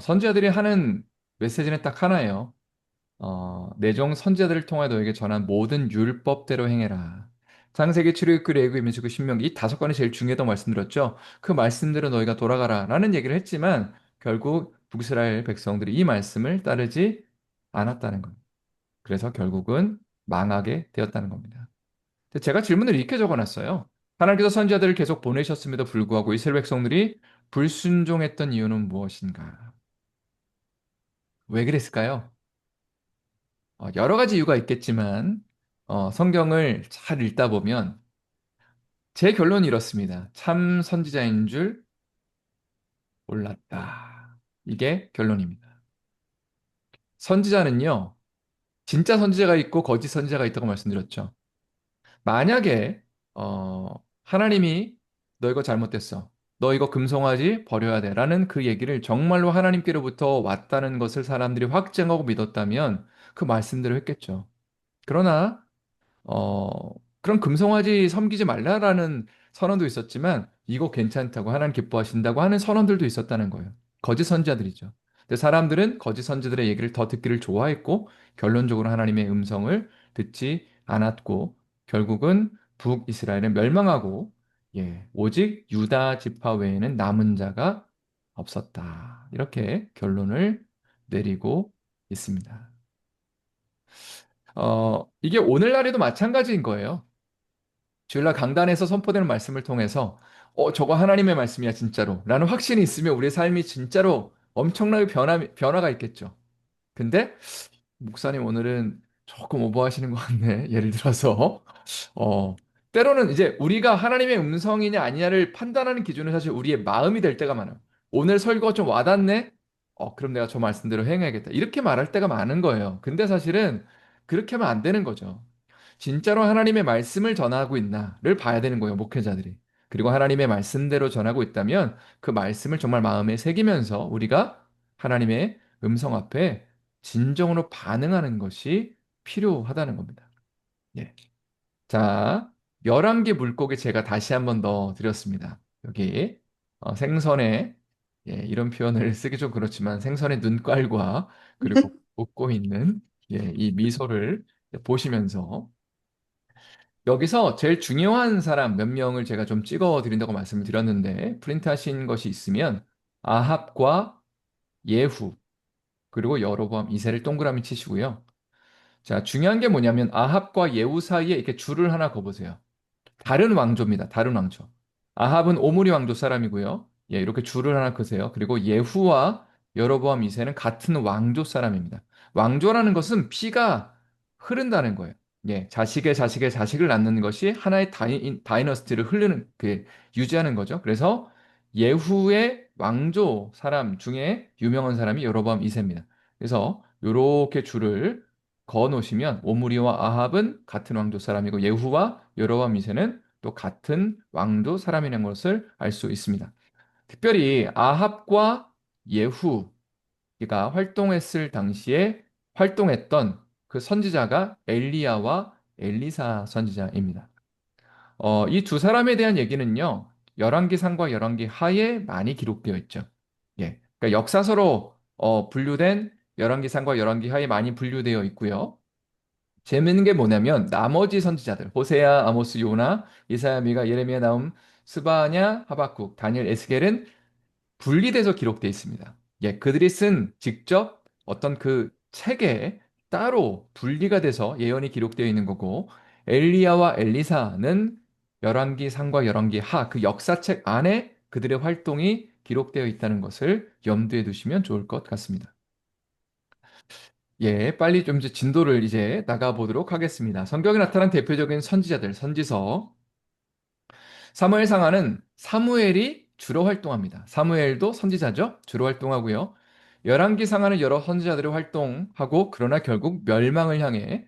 선지자들이 하는 메시지는 딱 하나예요. 내종 선지자들을 통해 너에게 전한 모든 율법대로 행해라. 창세기, 출애굽기, 레위기, 민수기, 신명기 이 다섯 권이 제일 중요하다고 말씀드렸죠. 그 말씀대로 너희가 돌아가라라는 얘기를 했지만 결국 북이스라엘 백성들이 이 말씀을 따르지 않았다는 겁니다. 그래서 결국은 망하게 되었다는 겁니다. 근데 제가 질문을 이렇게 적어놨어요. 하나님께서 선지자들을 계속 보내셨음에도 불구하고 이스라엘 백성들이 불순종했던 이유는 무엇인가? 왜 그랬을까요? 여러 가지 이유가 있겠지만 성경을 잘 읽다 보면 제 결론이 이렇습니다. 참 선지자인 줄 몰랐다. 이게 결론입니다. 선지자는요, 진짜 선지자가 있고 거짓 선지자가 있다고 말씀드렸죠. 만약에 하나님이 너 이거 잘못됐어. 너 이거 금송아지 버려야 돼. 라는 그 얘기를 정말로 하나님께로부터 왔다는 것을 사람들이 확증하고 믿었다면 그 말씀대로 했겠죠. 그러나 어, 그럼 금송아지 섬기지 말라라는 선언도 있었지만 이거 괜찮다고 하나님 기뻐하신다고 하는 선언들도 있었다는 거예요. 거짓 선지자들이죠. 근데 사람들은 거짓 선지자들의 얘기를 더 듣기를 좋아했고 결론적으로 하나님의 음성을 듣지 않았고 결국은 북이스라엘은 멸망하고 오직 유다 지파 외에는 남은 자가 없었다. 이렇게 결론을 내리고 있습니다. 이게 오늘날에도 마찬가지인 거예요. 주일날 강단에서 선포되는 말씀을 통해서, 저거 하나님의 말씀이야, 진짜로. 라는 확신이 있으면 우리의 삶이 진짜로 엄청나게 변화가 있겠죠. 근데, 목사님 오늘은 조금 오버하시는 것 같네. 예를 들어서, 어, 때로는 이제 우리가 하나님의 음성이냐 아니냐를 판단하는 기준은 사실 우리의 마음이 될 때가 많아요. 오늘 설교가 좀 와닿네? 그럼 내가 저 말씀대로 행해야겠다. 이렇게 말할 때가 많은 거예요. 근데 사실은 그렇게 하면 안 되는 거죠. 진짜로 하나님의 말씀을 전하고 있나를 봐야 되는 거예요, 목회자들이. 그리고 하나님의 말씀대로 전하고 있다면 그 말씀을 정말 마음에 새기면서 우리가 하나님의 음성 앞에 진정으로 반응하는 것이 필요하다는 겁니다. 예. 자, 11개 물고기 제가 다시 한번 넣어 드렸습니다. 여기 생선의 이런 표현을 쓰기 좀 그렇지만 생선의 눈깔과 그리고 웃고 있는 이 미소를 보시면서 여기서 제일 중요한 사람 몇 명을 제가 좀 찍어 드린다고 말씀을 드렸는데 프린트하신 것이 있으면 아합과 예후 그리고 여로보암 2세를 동그라미 치시고요. 자, 중요한 게 뭐냐면 아합과 예후 사이에 이렇게 줄을 하나 그어보세요. 다른 왕조입니다. 다른 왕조. 아합은 오므리 왕조 사람이고요. 이렇게 줄을 하나 그으세요. 그리고 예후와 여로보암 2세는 같은 왕조 사람입니다. 왕조라는 것은 피가 흐른다는 거예요. 자식의 자식의 자식을 낳는 것이 하나의 다이너스티를 흐르는 유지하는 거죠. 그래서 예후의 왕조 사람 중에 유명한 사람이 여로보암 2세입니다. 그래서 요렇게 줄을 그어 놓으시면 오므리와 아합은 같은 왕조 사람이고 예후와 여로보암 2세는 또 같은 왕조 사람이라는 것을 알 수 있습니다. 특별히 아합과 예후가 활동했을 당시에 활동했던 그 선지자가 엘리야와 엘리사 선지자입니다. 이 두 사람에 대한 얘기는요, 열왕기상과 열왕기하에 많이 기록되어 있죠. 예. 그러니까 역사서로 분류된 열왕기상과 열왕기하에 많이 분류되어 있고요. 재밌는 게 뭐냐면 나머지 선지자들 호세아, 아모스, 요나, 이사야, 미가, 예레미야, 나훔, 스바냐, 하박국, 다니엘, 에스겔은 분리돼서 기록되어 있습니다. 예, 그들이 쓴 직접 어떤 그 책에 따로 분리가 돼서 예언이 기록되어 있는 거고 엘리야와 엘리사는 열왕기 상과 열왕기 하 그 역사책 안에 그들의 활동이 기록되어 있다는 것을 염두에 두시면 좋을 것 같습니다. 예, 빨리 좀 이제 진도를 이제 나가 보도록 하겠습니다. 성경에 나타난 대표적인 선지자들, 선지서. 사무엘상하는 사무엘이 주로 활동합니다. 사무엘도 선지자죠. 주로 활동하고요. 열왕기상하는 여러 선지자들이 활동하고 그러나 결국 멸망을 향해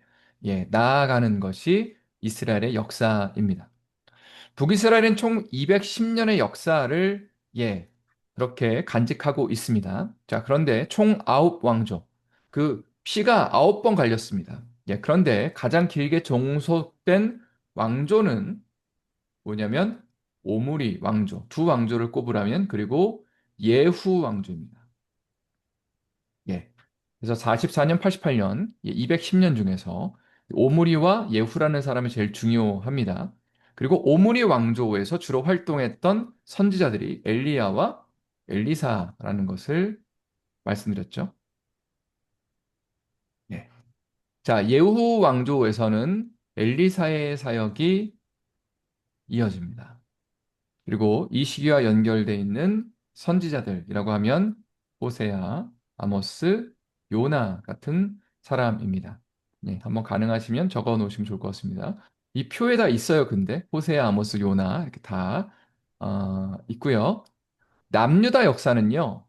나아가는 것이 이스라엘의 역사입니다. 북이스라엘은 총 210년의 역사를 그렇게 간직하고 있습니다. 자, 그런데 총 9왕조. 그 피가 9번 갈렸습니다. 그런데 가장 길게 종속된 왕조는 뭐냐면 오므리 왕조, 두 왕조를 꼽으라면 그리고 예후 왕조입니다. 예. 그래서 44년, 88년, 210년 중에서 오므리와 예후라는 사람이 제일 중요합니다. 그리고 오므리 왕조에서 주로 활동했던 선지자들이 엘리야와 엘리사라는 것을 말씀드렸죠. 예. 자, 예후 왕조에서는 엘리사의 사역이 이어집니다. 그리고 이 시기와 연결되어 있는 선지자들이라고 하면 호세아, 아모스, 요나 같은 사람입니다. 한번 가능하시면 적어 놓으시면 좋을 것 같습니다. 이 표에 다 있어요, 근데. 호세아, 아모스, 요나 이렇게 다 있고요. 남유다 역사는요,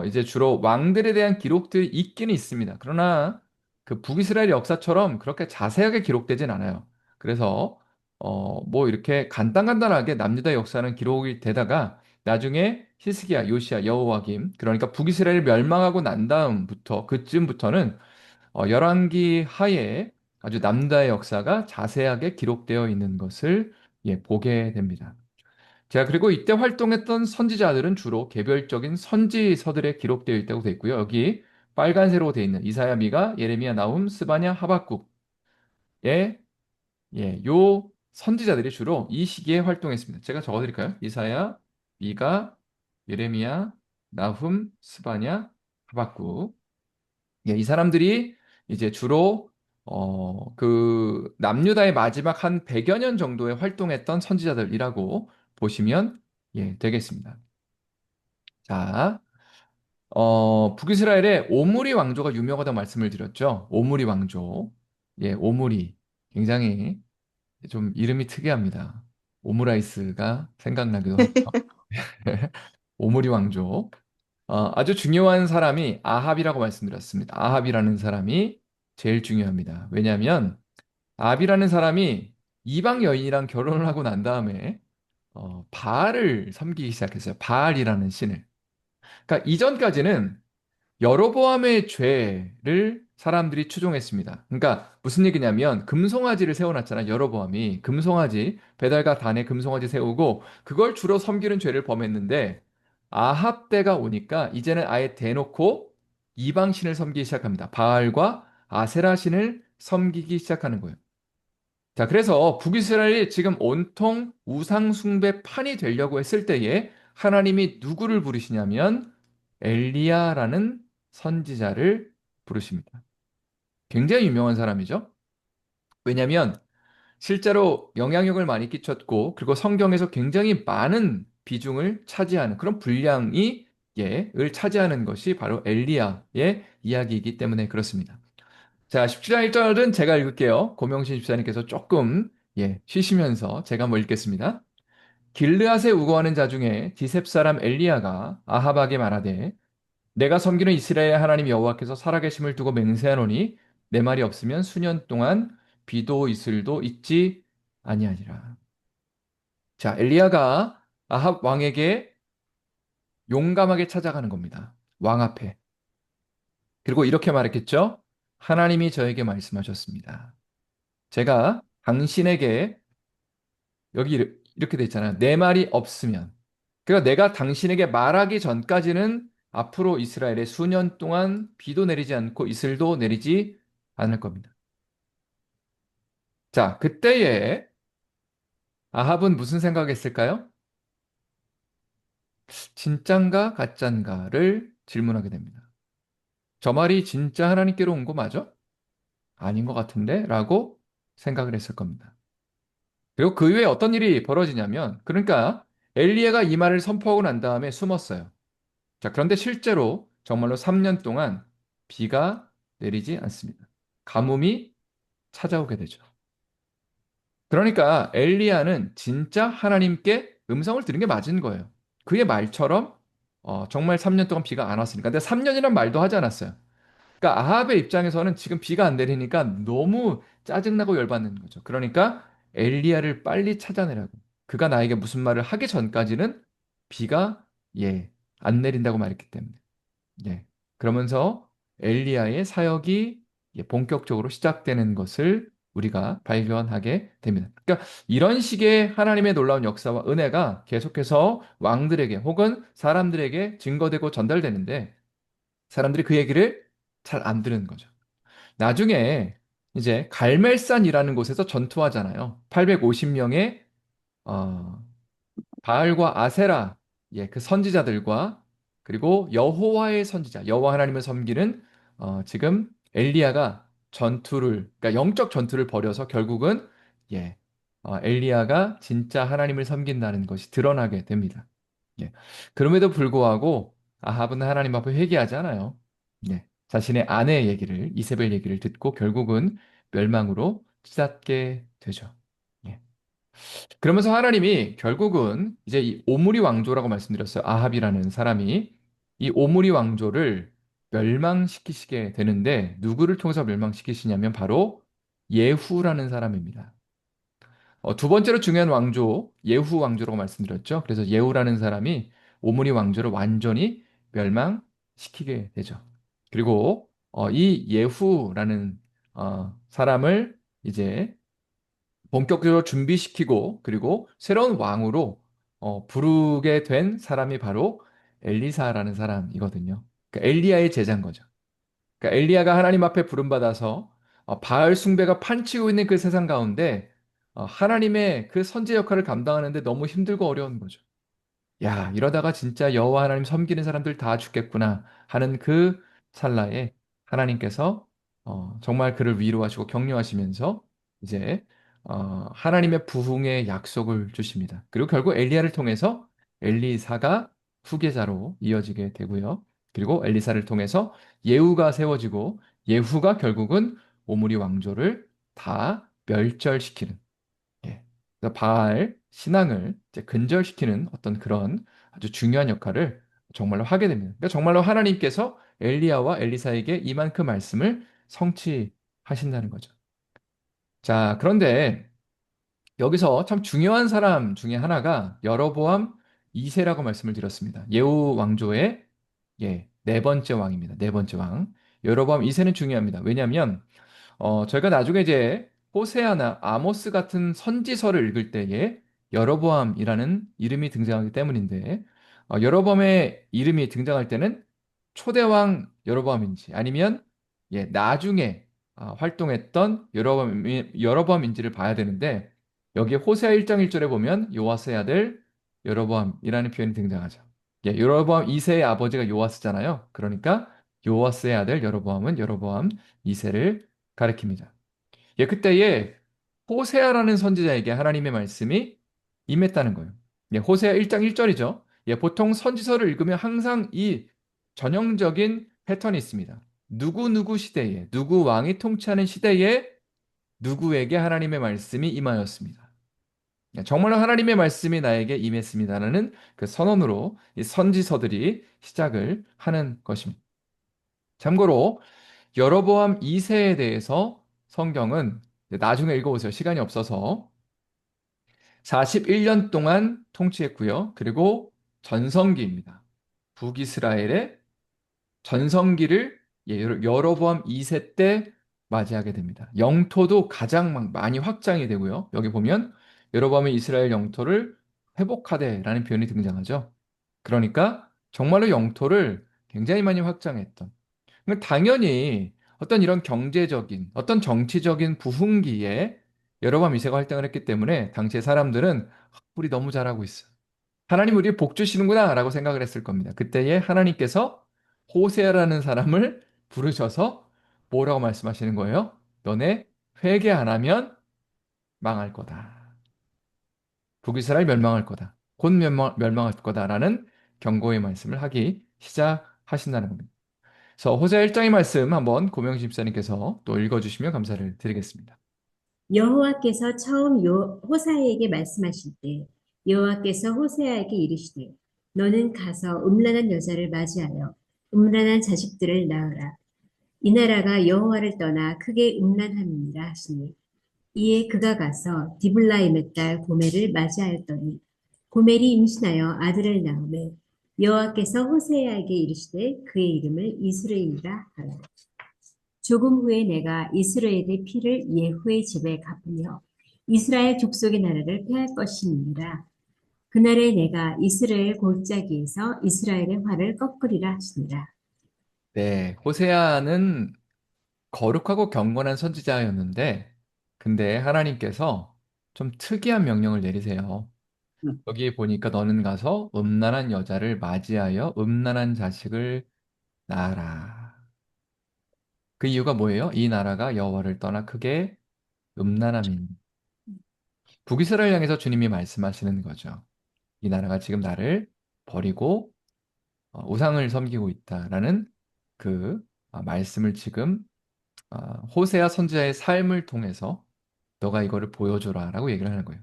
이제 주로 왕들에 대한 기록들이 있기는 있습니다. 그러나 그 북이스라엘 역사처럼 그렇게 자세하게 기록되진 않아요. 그래서 뭐 이렇게 간단간단하게 남유다 역사는 기록이 되다가 나중에 히스기야, 요시야, 여호와김 그러니까 북이스라엘이 멸망하고 난 다음부터 그쯤부터는 열왕기 하에 아주 남유다의 역사가 자세하게 기록되어 있는 것을 보게 됩니다. 자, 그리고 이때 활동했던 선지자들은 주로 개별적인 선지서들에 기록되어 있다고 되어 있고요. 여기 빨간색으로 되어 있는 이사야, 미가, 예레미야, 나훔, 스바냐, 하박국의 요 선지자들이 주로 이 시기에 활동했습니다. 제가 적어드릴까요? 이사야, 미가, 예레미야, 나훔, 스바냐, 하박국. 이 사람들이 이제 주로 그 남유다의 마지막 한 100여 년 정도에 활동했던 선지자들이라고 보시면 되겠습니다. 자, 북이스라엘의 오므리 왕조가 유명하다고 말씀을 드렸죠. 오므리 왕조. 오므리. 굉장히 좀 이름이 특이합니다. 오므라이스가 생각나기도 하죠. 오므리 왕조. 아주 중요한 사람이 아합이라고 말씀드렸습니다. 아합이라는 사람이 제일 중요합니다. 왜냐하면 아합이라는 사람이 이방 여인이랑 결혼을 하고 난 다음에 바알을 섬기기 시작했어요. 바알이라는 신을. 그러니까 이전까지는 여로보암의 죄를 사람들이 추종했습니다. 그러니까 무슨 얘기냐면 금송아지를 세워놨잖아. 여로보암이 금송아지 배달과 단에 금송아지 세우고 그걸 주로 섬기는 죄를 범했는데 아합 때가 오니까 이제는 아예 대놓고 이방 신을 섬기기 시작합니다. 바알과 아세라 신을 섬기기 시작하는 거예요. 자, 그래서 북이스라엘이 지금 온통 우상 숭배판이 되려고 했을 때에 하나님이 누구를 부르시냐면 엘리야라는 선지자를 부르십니다. 굉장히 유명한 사람이죠. 왜냐하면 실제로 영향력을 많이 끼쳤고 그리고 성경에서 굉장히 많은 비중을 차지하는 그런 분량이 을 차지하는 것이 바로 엘리야의 이야기이기 때문에 그렇습니다. 자, 17장 1절은 제가 읽을게요. 고명신 집사님께서 조금 쉬시면서 제가 한번 읽겠습니다. 길르앗에 우거하는 자 중에 디셉 사람 엘리야가 아합에게 말하되 내가 섬기는 이스라엘 하나님 여호와께서 살아계심을 두고 맹세하노니 내 말이 없으면 수년 동안 비도 이슬도 있지 아니하니라. 자, 엘리야가 아합 왕에게 용감하게 찾아가는 겁니다. 왕 앞에. 그리고 이렇게 말했겠죠? 하나님이 저에게 말씀하셨습니다. 제가 당신에게 여기 이렇게 돼 있잖아요. 내 말이 없으면. 그러니까 내가 당신에게 말하기 전까지는 앞으로 이스라엘에 수년 동안 비도 내리지 않고 이슬도 내리지 않을 겁니다. 자, 그때에 아합은 무슨 생각했을까요? 진짠가 가짠가를 질문하게 됩니다. 저 말이 진짜 하나님께로 온 거 맞아? 아닌 것 같은데? 라고 생각을 했을 겁니다. 그리고 그 이후에 어떤 일이 벌어지냐면, 그러니까 엘리야가 이 말을 선포하고 난 다음에 숨었어요. 자, 그런데 실제로 정말로 3년 동안 비가 내리지 않습니다. 가뭄이 찾아오게 되죠. 그러니까 엘리야는 진짜 하나님께 음성을 들은 게 맞은 거예요. 그의 말처럼 정말 3년 동안 비가 안 왔으니까. 근데 3년이란 말도 하지 않았어요. 그러니까 아합의 입장에서는 지금 비가 안 내리니까 너무 짜증나고 열받는 거죠. 그러니까 엘리야를 빨리 찾아내라고. 그가 나에게 무슨 말을 하기 전까지는 비가 안 내린다고 말했기 때문에. 예. 그러면서 엘리야의 사역이 본격적으로 시작되는 것을 우리가 발견하게 됩니다. 그러니까 이런 식의 하나님의 놀라운 역사와 은혜가 계속해서 왕들에게 혹은 사람들에게 증거되고 전달되는데 사람들이 그 얘기를 잘 안 들은 거죠. 나중에 이제 갈멜산이라는 곳에서 전투하잖아요. 850명의 바알과 아세라, 그 선지자들과 그리고 여호와의 선지자, 여호와 하나님을 섬기는 지금 엘리야가 그러니까 영적 전투를 벌여서 결국은 엘리야가 진짜 하나님을 섬긴다는 것이 드러나게 됩니다. 예. 그럼에도 불구하고 아합은 하나님 앞에 회개하지 않아요. 자신의 아내의 얘기를, 이세벨 얘기를 듣고 결국은 멸망으로 치닫게 되죠. 예. 그러면서 하나님이 결국은 이제 이 오므리 왕조라고 말씀드렸어요. 아합이라는 사람이 이 오므리 왕조를 멸망시키시게 되는데 누구를 통해서 멸망시키시냐면 바로 예후라는 사람입니다. 두 번째로 중요한 왕조, 예후 왕조라고 말씀드렸죠. 그래서 예후라는 사람이 오므리 왕조를 완전히 멸망시키게 되죠. 그리고 이 예후라는 사람을 이제 본격적으로 준비시키고 그리고 새로운 왕으로 부르게 된 사람이 바로 엘리사라는 사람이거든요. 그러니까 엘리야의 제자인 거죠. 그러니까 엘리야가 하나님 앞에 부름받아서 바알 숭배가 판치고 있는 그 세상 가운데 하나님의 그 선지 역할을 감당하는데 너무 힘들고 어려운 거죠. 야, 이러다가 진짜 여호와 하나님 섬기는 사람들 다 죽겠구나 하는 그 찰나에 하나님께서 정말 그를 위로하시고 격려하시면서 이제 하나님의 부흥의 약속을 주십니다. 그리고 결국 엘리야를 통해서 엘리사가 후계자로 이어지게 되고요. 그리고 엘리사를 통해서 예후가 세워지고 예후가 결국은 오므리 왕조를 다 멸절시키는 그래서 바알 신앙을 이제 근절시키는 어떤 그런 아주 중요한 역할을 정말로 하게 됩니다. 그러니까 정말로 하나님께서 엘리야와 엘리사에게 이만큼 말씀을 성취하신다는 거죠. 자, 그런데 여기서 참 중요한 사람 중에 하나가 여로보암 2세라고 말씀을 드렸습니다. 예후 왕조의 네 번째 왕입니다. 네 번째 왕. 여로보암 2세는 중요합니다. 왜냐하면 저희가 나중에 이제 호세아나 아모스 같은 선지서를 읽을 때에 여로보암이라는 이름이 등장하기 때문인데 여로보암의 이름이 등장할 때는 초대왕 여로보암인지 아니면 나중에 활동했던 여로보암인지를 봐야 되는데 여기 호세아 1장 1절에 보면 요아스의 아들 여로보암이라는 표현이 등장하죠. 여로보암 2세의 아버지가 요아스잖아요. 그러니까 요아스의 아들 여로보암은 여로보암 2세를 가리킵니다. 그때에 호세아라는 선지자에게 하나님의 말씀이 임했다는 거예요. 호세아 1장 1절이죠. 보통 선지서를 읽으면 항상 이 전형적인 패턴이 있습니다. 누구 시대에, 누구 왕이 통치하는 시대에 누구에게 하나님의 말씀이 임하였습니다. 정말로 하나님의 말씀이 나에게 임했습니다라는 그 선언으로 이 선지서들이 시작을 하는 것입니다. 참고로 여로보암 2세에 대해서 성경은 나중에 읽어보세요. 시간이 없어서 41년 동안 통치했고요. 그리고 전성기입니다. 북이스라엘의 전성기를 여로보암 2세 때 맞이하게 됩니다. 영토도 가장 많이 확장이 되고요. 여기 보면 여로보암이 이스라엘 영토를 회복하되라는 표현이 등장하죠. 그러니까 정말로 영토를 굉장히 많이 확장했던. 당연히 어떤 이런 경제적인, 어떤 정치적인 부흥기에 여로보암 2세가 활동을 했기 때문에 당시의 사람들은 우리 너무 잘하고 있어. 하나님 우리 복 주시는구나 라고 생각을 했을 겁니다. 그때에 하나님께서 호세아라는 사람을 부르셔서 뭐라고 말씀하시는 거예요? 너네 회개 안 하면 망할 거다. 북이스라엘 멸망할 거다. 곧 멸망할 거다라는 경고의 말씀을 하기 시작하신다는 겁니다. 그래서 호세아 1장의 말씀 한번 고명심 집사님께서 또 읽어주시면 감사를 드리겠습니다. 여호와께서 처음 호사에게 말씀하실 때 여호와께서 호세아에게 이르시되 너는 가서 음란한 여자를 맞이하여 음란한 자식들을 낳으라. 이 나라가 여호와를 떠나 크게 음란함이니라 하시니 이에 그가 가서 디블라임의 딸 고멜을 맞이하였더니 고멜이 임신하여 아들을 낳으매 여호와께서 호세아에게 이르시되 그의 이름을 이스라엘이라 하라. 조금 후에 내가 이스라엘의 피를 예후의 집에 갚으며 이스라엘 족속의 나라를 폐할 것이니라. 그날에 내가 이스라엘 골짜기에서 이스라엘의 활을 꺾으리라 하시니라. 네, 호세아는 거룩하고 경건한 선지자였는데, 근데 하나님께서 좀 특이한 명령을 내리세요. 여기 보니까 너는 가서 음란한 여자를 맞이하여 음란한 자식을 낳아라. 그 이유가 뭐예요? 이 나라가 여호와를 떠나 크게 음란함이니. 북이스라엘 향해서 주님이 말씀하시는 거죠. 이 나라가 지금 나를 버리고 우상을 섬기고 있다라는 그 말씀을 지금 호세아 선지자의 삶을 통해서 너가 이거를 보여줘라라고 얘기를 하는 거예요.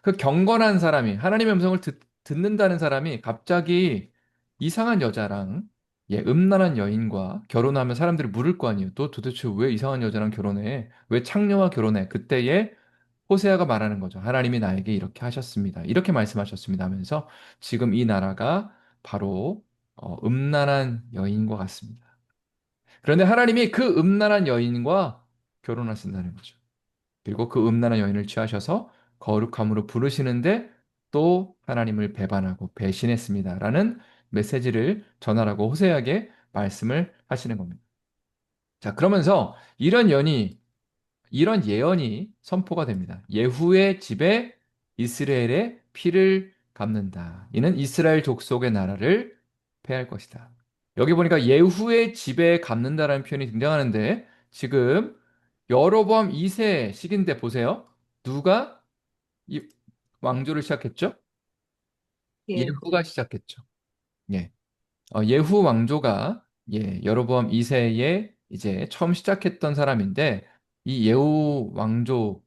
그 경건한 사람이 하나님의 음성을 듣는다는 사람이 갑자기 이상한 여자랑 음란한 여인과 결혼하면 사람들이 물을 거 아니에요. 너 도대체 왜 이상한 여자랑 결혼해? 왜 창녀와 결혼해? 그때에 호세아가 말하는 거죠. 하나님이 나에게 이렇게 하셨습니다. 이렇게 말씀하셨습니다 하면서 지금 이 나라가 바로 음란한 여인과 같습니다. 그런데 하나님이 그 음란한 여인과 결혼하신다는 거죠. 그리고 그 음란한 여인을 취하셔서 거룩함으로 부르시는데 또 하나님을 배반하고 배신했습니다라는 메시지를 전하라고 호세아에게 말씀을 하시는 겁니다. 자, 그러면서 이런 예언이 선포가 됩니다. 예후의 집에 이스라엘의 피를 갚는다. 이는 이스라엘 족속의 나라를 패할 것이다. 여기 보니까 예후의 집에 갚는다라는 표현이 등장하는데 지금 여로보암 2세 시기인데 보세요. 누가 이 왕조를 시작했죠? 예, 예후가 시작했죠. 예. 예후 왕조가 여로보암 2세에 이제 처음 시작했던 사람인데 이 예후 왕조의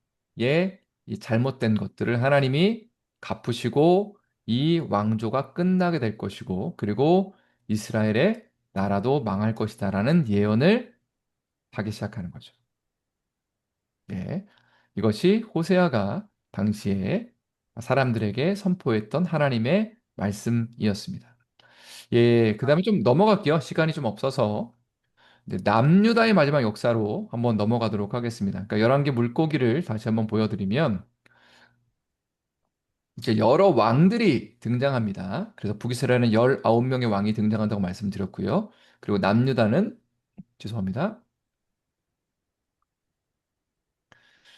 이 잘못된 것들을 하나님이 갚으시고 이 왕조가 끝나게 될 것이고 그리고 이스라엘의 나라도 망할 것이다라는 예언을 하기 시작하는 거죠. 예. 이것이 호세아가 당시에 사람들에게 선포했던 하나님의 말씀이었습니다. 예, 그 다음에 좀 넘어갈게요. 시간이 좀 없어서. 네, 남유다의 마지막 역사로 한번 넘어가도록 하겠습니다. 그러니까 11개 물고기를 다시 한번 보여드리면, 이제 여러 왕들이 등장합니다. 그래서 북이스라엘은 19명의 왕이 등장한다고 말씀드렸고요. 그리고 남유다는, 죄송합니다.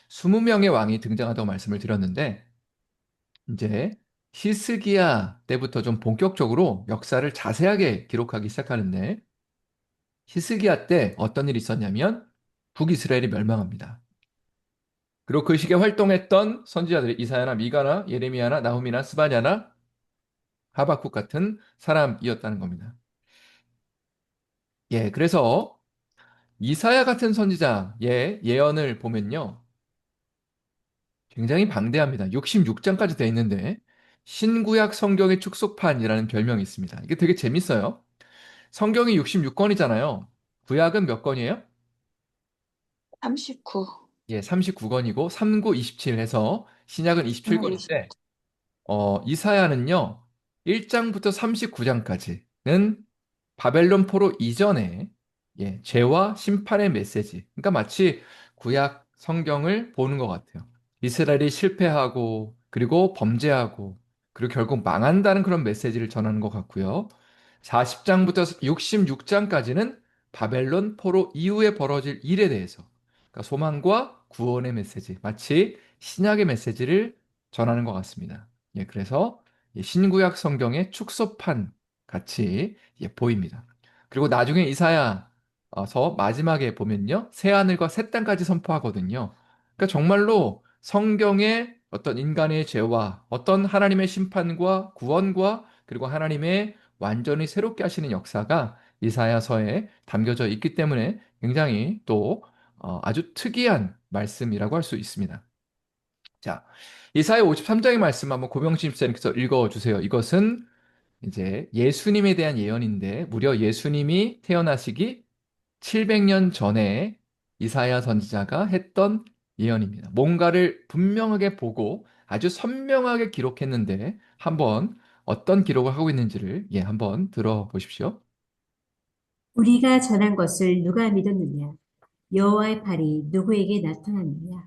20명의 왕이 등장한다고 말씀을 드렸는데, 이제 히스기야 때부터 좀 본격적으로 역사를 자세하게 기록하기 시작하는데, 히스기야 때 어떤 일이 있었냐면 북이스라엘이 멸망합니다. 그리고 그 시기에 활동했던 선지자들이 이사야나 미가나 예레미야나 나훔이나 스바냐나 하박국 같은 사람이었다는 겁니다. 예, 그래서 이사야 같은 선지자의 예언을 보면요. 굉장히 방대합니다. 66장까지 돼 있는데 신구약 성경의 축소판이라는 별명이 있습니다. 이게 되게 재밌어요. 성경이 66권이잖아요. 구약은 몇 권이에요? 39. 예, 39권이고 39, 27 해서 신약은 20. 27권인데 이사야는요. 1장부터 39장까지는 바벨론 포로 이전에 죄와 심판의 메시지. 그러니까 마치 구약 성경을 보는 것 같아요. 이스라엘이 실패하고 그리고 범죄하고 그리고 결국 망한다는 그런 메시지를 전하는 것 같고요. 40장부터 66장까지는 바벨론 포로 이후에 벌어질 일에 대해서 그러니까 소망과 구원의 메시지, 마치 신약의 메시지를 전하는 것 같습니다. 그래서 이 신구약 성경의 축소판 같이 보입니다. 그리고 나중에 이사야서 마지막에 보면요. 새하늘과 새 땅까지 선포하거든요. 그러니까 정말로 성경의 어떤 인간의 죄와 어떤 하나님의 심판과 구원과 그리고 하나님의 완전히 새롭게 하시는 역사가 이사야서에 담겨져 있기 때문에 굉장히 또 아주 특이한 말씀이라고 할 수 있습니다. 자, 이사야 53장의 말씀 한번 고명진 집사님께서 읽어주세요. 이것은 이제 예수님에 대한 예언인데 무려 예수님이 태어나시기 700년 전에 이사야 선지자가 했던 예언입니다. 뭔가를 분명하게 보고 아주 선명하게 기록했는데 한번 어떤 기록을 하고 있는지를 한번 들어보십시오. 우리가 전한 것을 누가 믿었느냐? 여호와의 팔이 누구에게 나타났느냐?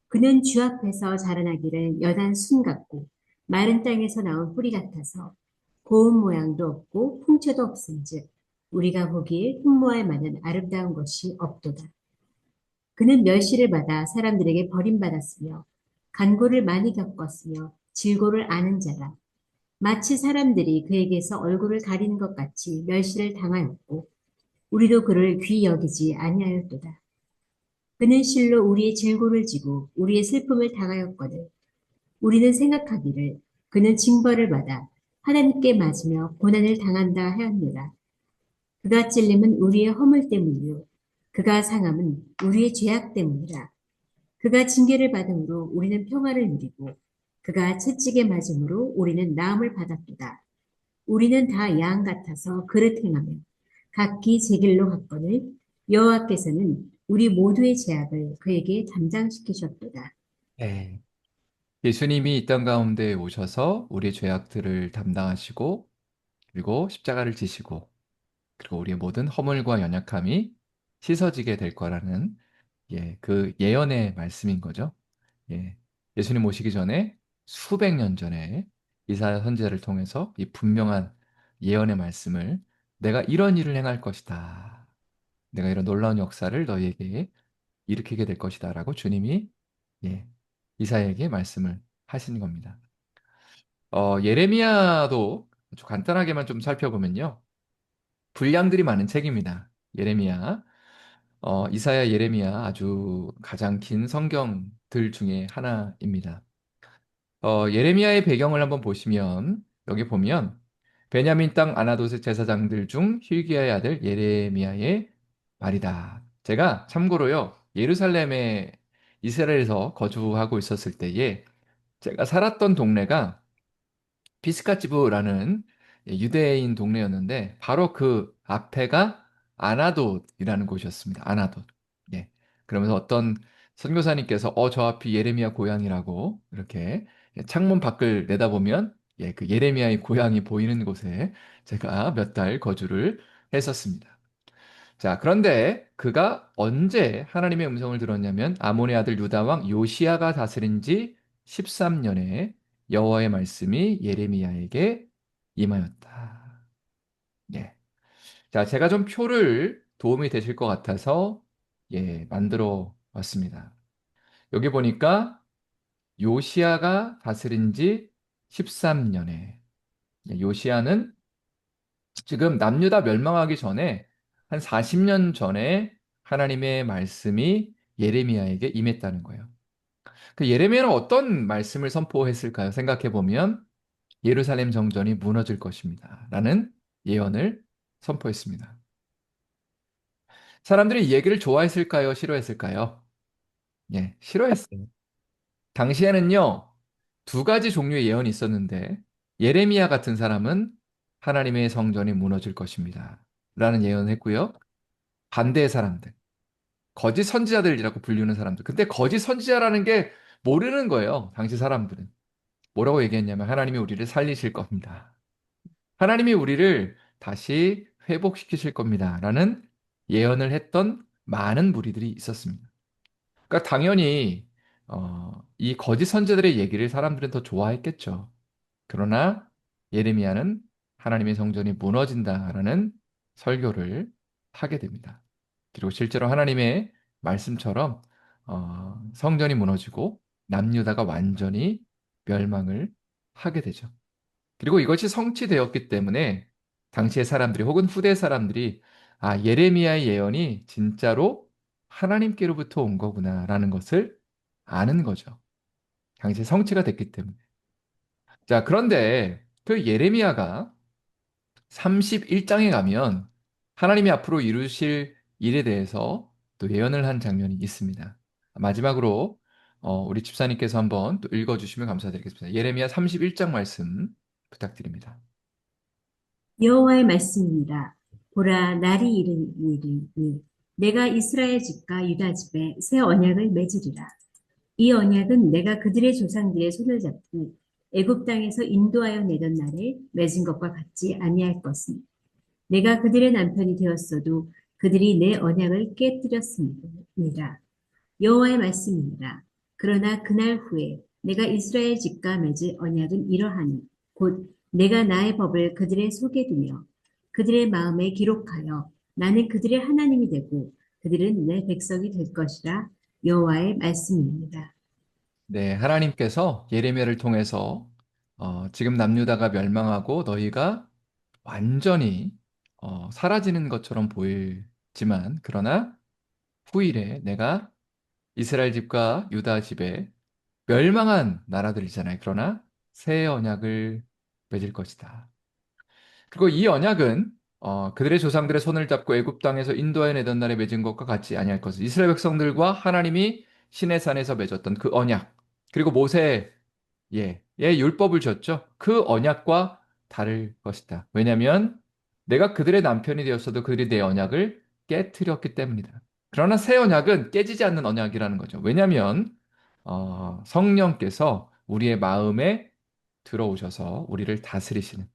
그는 주 앞에서 자라나기를 연한 순 같고 마른 땅에서 나온 뿌리 같아서 고운 모양도 없고 풍채도 없은즉 우리가 보기에 흠모할 만한 아름다운 것이 없도다. 그는 멸시를 받아 사람들에게 버림받았으며 간고를 많이 겪었으며 질고를 아는 자라. 마치 사람들이 그에게서 얼굴을 가리는 것 같이 멸시를 당하였고 우리도 그를 귀히 여기지 아니하였도다. 그는 실로 우리의 질고를 지고 우리의 슬픔을 당하였거늘 우리는 생각하기를 그는 징벌을 받아 하나님께 맞으며 고난을 당한다 하였노라. 그가 찔림은 우리의 허물 때문이요 그가 상함은 우리의 죄악 때문이라. 그가 징계를 받음으로 우리는 평화를 누리고 그가 채찍에 맞음으로 우리는 나음을 받았도다. 우리는 다 양 같아서 그릇 행하며 각기 제 길로 갔거늘 여호와께서는 우리 모두의 죄악을 그에게 담당시키셨도다. 네. 예수님이 이 땅 가운데 오셔서 우리의 죄악들을 담당하시고 그리고 십자가를 지시고 그리고 우리의 모든 허물과 연약함이 씻어지게 될 거라는 그 예언의 말씀인 거죠. 예. 예수님 오시기 전에 수백 년 전에 이사야 선지자를 통해서 이 분명한 예언의 말씀을 내가 이런 일을 행할 것이다. 내가 이런 놀라운 역사를 너희에게 일으키게 될 것이다라고 주님이 이사야에게 말씀을 하시는 겁니다. 예레미야도 아주 간단하게만 좀 살펴보면요. 분량들이 많은 책입니다. 예레미야. 이사야, 예레미야 아주 가장 긴 성경들 중에 하나입니다. 예레미야의 배경을 한번 보시면 여기 보면 베냐민 땅 아나돗의 제사장들 중 힐기야의 아들 예레미야의 말이다. 제가 참고로요. 예루살렘에 이스라엘에서 거주하고 있었을 때에 제가 살았던 동네가 비스가지브라는 유대인 동네였는데 바로 그 앞에가 아나돗이라는 곳이었습니다. 아나돗. 예. 그러면서 어떤 선교사님께서 저 앞이 예레미야 고향이라고 이렇게 창문 밖을 내다보면 그 예레미야의 고향이 보이는 곳에 제가 몇 달 거주를 했었습니다. 자, 그런데 그가 언제 하나님의 음성을 들었냐면 아몬의 아들 유다 왕 요시야가 다스린 지 13년에 여호와의 말씀이 예레미야에게 임하였다. 예. 자, 제가 좀 표를 도움이 되실 것 같아서 만들어 왔습니다. 여기 보니까 요시야가 다스린 지 13년에 요시야는 지금 남유다 멸망하기 전에 한 40년 전에 하나님의 말씀이 예레미야에게 임했다는 거예요. 그 예레미야는 어떤 말씀을 선포했을까요? 생각해 보면 예루살렘 정전이 무너질 것입니다. 라는 예언을 선포했습니다. 사람들이 이 얘기를 좋아했을까요? 싫어했을까요? 싫어했어요. 당시에는요, 두 가지 종류의 예언이 있었는데, 예레미야 같은 사람은 하나님의 성전이 무너질 것입니다. 라는 예언을 했고요. 반대의 사람들, 거짓 선지자들이라고 불리는 사람들. 근데 거짓 선지자라는 게 모르는 거예요. 당시 사람들은. 뭐라고 얘기했냐면, 하나님이 우리를 살리실 겁니다. 하나님이 우리를 다시 회복시키실 겁니다. 라는 예언을 했던 많은 무리들이 있었습니다. 그러니까 당연히 이 거짓 선지자들의 얘기를 사람들은 더 좋아했겠죠. 그러나 예레미야는 하나님의 성전이 무너진다라는 설교를 하게 됩니다. 그리고 실제로 하나님의 말씀처럼 성전이 무너지고 남유다가 완전히 멸망을 하게 되죠. 그리고 이것이 성취되었기 때문에 당시의 사람들이 혹은 후대 사람들이 아, 예레미야의 예언이 진짜로 하나님께로부터 온 거구나라는 것을 아는 거죠. 당시에 성취가 됐기 때문에. 자, 그런데 그 예레미야가 31장에 가면 하나님이 앞으로 이루실 일에 대해서 또 예언을 한 장면이 있습니다. 마지막으로 우리 집사님께서 한번 또 읽어주시면 감사드리겠습니다. 예레미야 31장 말씀 부탁드립니다. 여호와의 말씀입니다. 보라, 날이 이르니 내가 이스라엘 집과 유다 집에 새 언약을 맺으리라. 이 언약은 내가 그들의 조상들의 손을 잡고 애굽 땅에서 인도하여 내던 날에 맺은 것과 같지 아니할 것은 내가 그들의 남편이 되었어도 그들이 내 언약을 깨뜨렸습니다. 여호와의 말씀입니다. 그러나 그날 후에 내가 이스라엘 집과 맺을 언약은 이러하니 곧 내가 나의 법을 그들의 속에 두며 그들의 마음에 기록하여 나는 그들의 하나님이 되고 그들은 내 백성이 될 것이라. 여호와의 말씀입니다. 네, 하나님께서 예레미야를 통해서 지금 남유다가 멸망하고 너희가 완전히 사라지는 것처럼 보이지만 그러나 후일에 내가 이스라엘 집과 유다 집에 멸망한 나라들이잖아요. 그러나 새 언약을 맺을 것이다. 그리고 이 언약은 그들의 조상들의 손을 잡고 애굽 땅에서 인도하여 내던 날에 맺은 것과 같지 아니할 것을 이스라엘 백성들과 하나님이 시내 산에서 맺었던 그 언약 그리고 모세 예, 율법을 줬죠. 그 언약과 다를 것이다. 왜냐하면 내가 그들의 남편이 되었어도 그들이 내 언약을 깨뜨렸기 때문이다. 그러나 새 언약은 깨지지 않는 언약이라는 거죠. 왜냐하면 성령께서 우리의 마음에 들어오셔서 우리를 다스리시는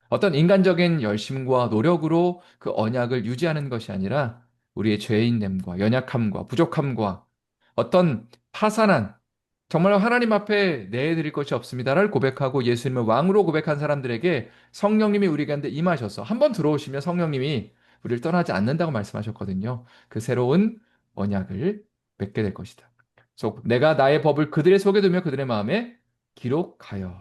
어떤 인간적인 열심과 노력으로 그 언약을 유지하는 것이 아니라 우리의 죄인됨과 연약함과 부족함과 어떤 파산한 정말 하나님 앞에 내드릴 것이 없습니다를 고백하고 예수님을 왕으로 고백한 사람들에게 성령님이 우리 가운데 임하셔서 한번 들어오시면 성령님이 우리를 떠나지 않는다고 말씀하셨거든요. 그 새로운 언약을 맺게 될 것이다. 그래서 내가 나의 법을 그들의 속에 두며 그들의 마음에 기록하여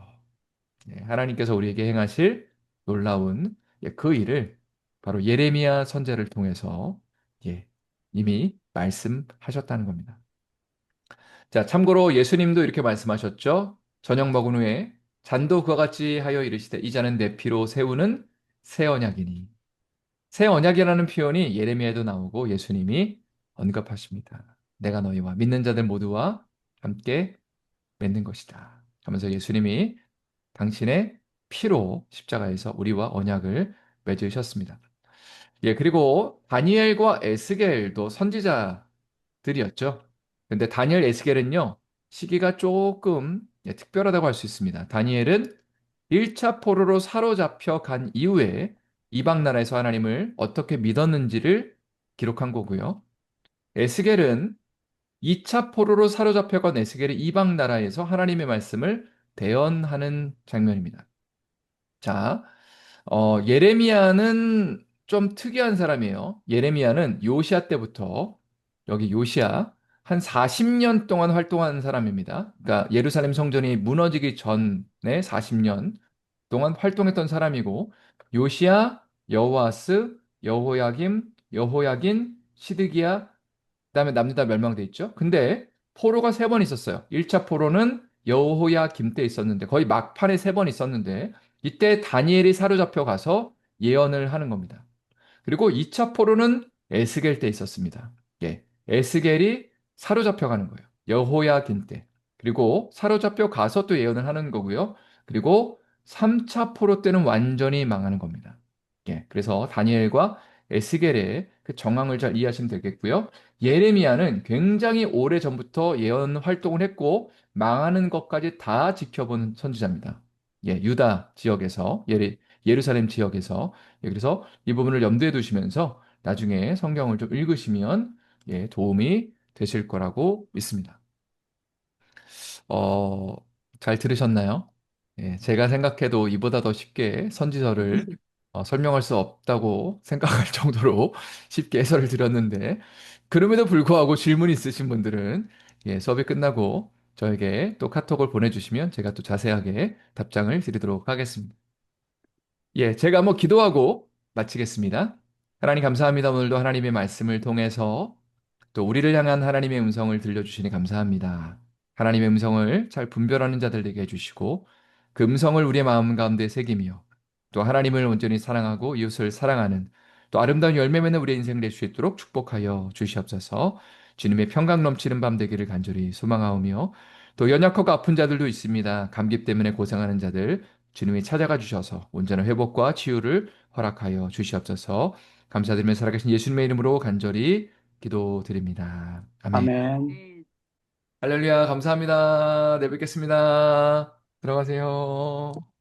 하나님께서 우리에게 행하실 놀라운 그 일을 바로 예레미야 선지자를 통해서 이미 말씀하셨다는 겁니다. 자, 참고로 예수님도 이렇게 말씀하셨죠. 저녁 먹은 후에 잔도 그와 같이 하여 이르시되 이 잔은 내 피로 세우는 새 언약이니. 새 언약이라는 표현이 예레미야에도 나오고 예수님이 언급하십니다. 내가 너희와 믿는 자들 모두와 함께 맺는 것이다. 하면서 예수님이 당신의 피로 십자가에서 우리와 언약을 맺으셨습니다. 예, 그리고 다니엘과 에스겔도 선지자들이었죠. 근데 다니엘, 에스겔은요, 시기가 조금 특별하다고 할 수 있습니다. 다니엘은 1차 포로로 사로잡혀 간 이후에 이방 나라에서 하나님을 어떻게 믿었는지를 기록한 거고요. 에스겔은 2차 포로로 사로잡혀간 에스겔이 이방 나라에서 하나님의 말씀을 대언하는 장면입니다. 자, 예레미야는 좀 특이한 사람이에요. 예레미야는 요시아 때부터 여기 요시아 한 40년 동안 활동한 사람입니다. 그러니까 예루살렘 성전이 무너지기 전에 40년 동안 활동했던 사람이고 요시아, 여호아스, 여호야김, 여호야긴, 시드기야 그다음에 남유다 멸망돼 있죠. 근데 포로가 세 번 있었어요. 1차 포로는 여호야김 때 있었는데 거의 막판에 세 번 있었는데 이때 다니엘이 사로잡혀 가서 예언을 하는 겁니다. 그리고 2차 포로는 에스겔 때 있었습니다. 예. 에스겔이 사로잡혀 가는 거예요. 여호야긴 때. 그리고 사로잡혀 가서 또 예언을 하는 거고요. 그리고 3차 포로 때는 완전히 망하는 겁니다. 예, 그래서 다니엘과 에스겔의 그 정황을 잘 이해하시면 되겠고요. 예레미야는 굉장히 오래 전부터 예언 활동을 했고 망하는 것까지 다 지켜본 선지자입니다. 예, 유다 지역에서 예루살렘 지역에서 그래서 이 부분을 염두에 두시면서 나중에 성경을 좀 읽으시면 도움이 되실 거라고 믿습니다. 어, 잘 들으셨나요? 예, 제가 생각해도 이보다 더 쉽게 선지서를 설명할 수 없다고 생각할 정도로 쉽게 해설을 드렸는데, 그럼에도 불구하고 질문 있으신 분들은 수업이 끝나고 저에게 또 카톡을 보내주시면 제가 또 자세하게 답장을 드리도록 하겠습니다. 예, 제가 한번 기도하고 마치겠습니다. 하나님 감사합니다. 오늘도 하나님의 말씀을 통해서 또 우리를 향한 하나님의 음성을 들려주시니 감사합니다. 하나님의 음성을 잘 분별하는 자들 되게 해주시고 그 음성을 우리의 마음 가운데 새기며 또 하나님을 온전히 사랑하고 이웃을 사랑하는 또 아름다운 열매 맺는 우리의 인생 될 수 있도록 축복하여 주시옵소서. 주님의 평강 넘치는 밤 되기를 간절히 소망하오며 또 연약하고 아픈 자들도 있습니다. 감기 때문에 고생하는 자들 주님이 찾아가 주셔서 온전한 회복과 치유를 허락하여 주시옵소서. 감사드리며 살아계신 예수님의 이름으로 간절히 기도드립니다. 아멘. 아멘. 할렐루야, 감사합니다. 네, 뵙겠습니다. 들어가세요.